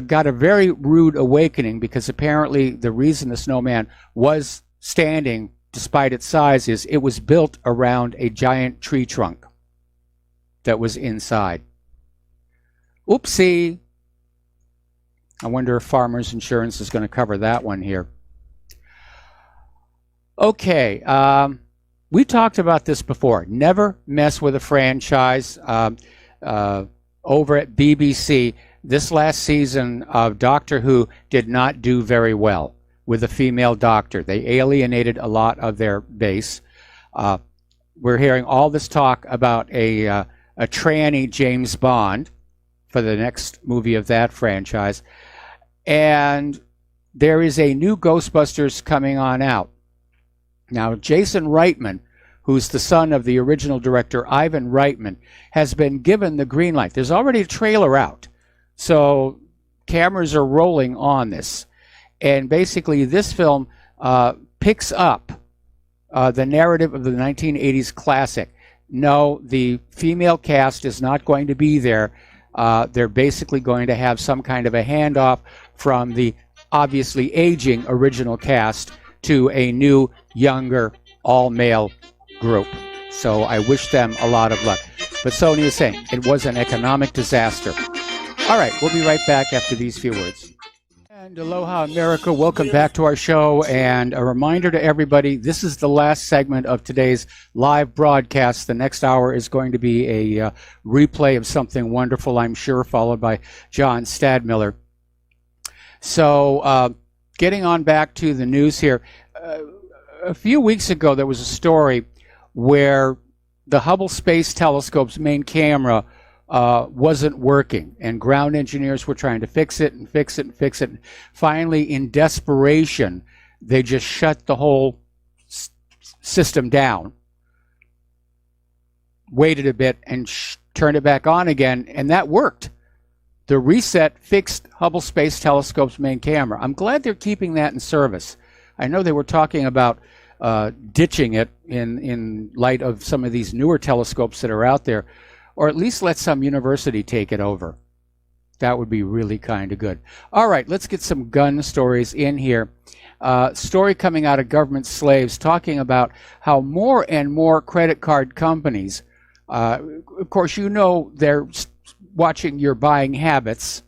S2: Got a very rude awakening, because apparently the reason the snowman was standing despite its size is it was built around a giant tree trunk that was inside. Oopsie. I wonder if Farmers Insurance is going to cover that one here. Okay, we talked about this before. Never mess with a franchise. Over at BBC, this last season of Doctor Who did not do very well with a female doctor. They alienated a lot of their base. We're hearing all this talk about a tranny James Bond for the next movie of that franchise. And there is a new Ghostbusters coming on out. Now, Jason Reitman, who's the son of the original director Ivan Reitman, has been given the green light. There's already a trailer out, so cameras are rolling on this. And basically, this film picks up the narrative of the 1980s classic. No, the female cast is not going to be there. They're basically going to have some kind of a handoff from the obviously aging original cast to a new, younger, all-male group. So I wish them a lot of luck. But Sony is saying it was an economic disaster. All right, we'll be right back after these few words. And aloha, America. Welcome back to our show. And a reminder to everybody, this is the last segment of today's live broadcast. The next hour is going to be a replay of something wonderful, I'm sure, followed by John Stadmiller. So getting on back to the news here. A few weeks ago, there was a story where the Hubble Space Telescope's main camera wasn't working, and ground engineers were trying to fix it and fix it and fix it. Finally, in desperation, they just shut the whole system down, waited a bit, and turned it back on again, and that worked. The reset fixed Hubble Space Telescope's main camera. I'm glad they're keeping that in service. I know they were talking about ditching it in light of some of these newer telescopes that are out there, or at least let some university take it over. That would be really kind of good. All right, let's get some gun stories in here. Story coming out of Government Slaves talking about how more and more credit card companies, of course, you know they're watching your buying habits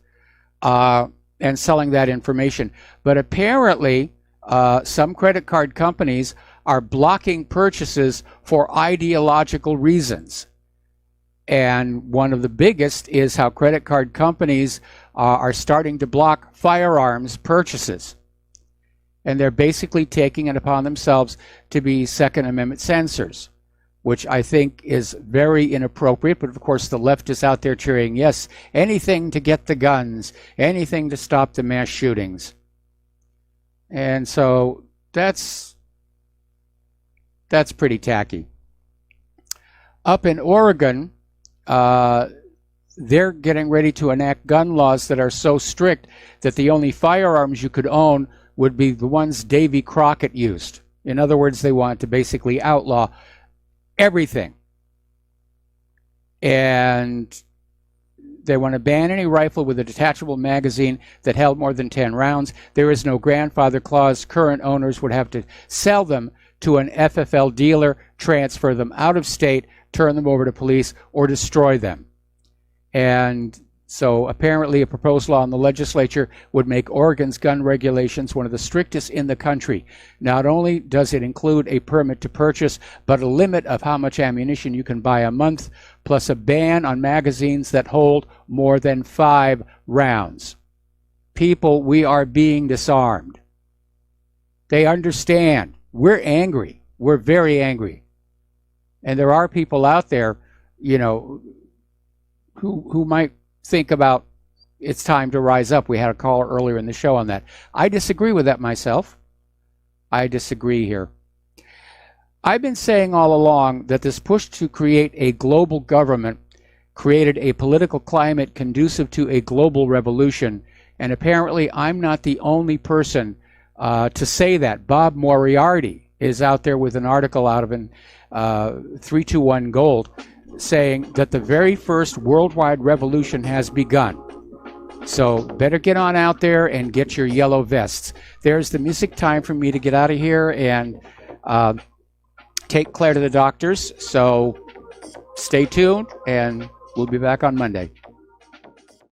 S2: and selling that information. But apparently, some credit card companies are blocking purchases for ideological reasons. And one of the biggest is how credit card companies are starting to block firearms purchases. And they're basically taking it upon themselves to be Second Amendment censors, which I think is very inappropriate. But of course, the left is out there cheering, yes, anything to get the guns, anything to stop the mass shootings. And so that's pretty tacky. Up in Oregon, they're getting ready to enact gun laws that are so strict that the only firearms you could own would be the ones Davy Crockett used. In other words, they want to basically outlaw everything. And they want to ban any rifle with a detachable magazine that held more than 10 rounds. There is no grandfather clause. Current owners would have to sell them to an FFL dealer, transfer them out of state, turn them over to police, or destroy them. And so apparently a proposed law in the legislature would make Oregon's gun regulations one of the strictest in the country. Not only does it include a permit to purchase, but a limit of how much ammunition you can buy a month, plus a ban on magazines that hold more than 5 rounds. People, we are being disarmed. They understand. We're angry. We're very angry. And there are people out there, you know, who might think about it's time to rise up. We had a caller earlier in the show on that. I disagree with that myself. I disagree here. I've been saying all along that this push to create a global government created a political climate conducive to a global revolution, and apparently I'm not the only person to say that. Bob Moriarty is out there with an article out of 321 Gold saying that the very first worldwide revolution has begun. So better get on out there and get your yellow vests. There's the music. Time for me to get out of here and take Claire to the doctors. So stay tuned, and we'll be back on Monday.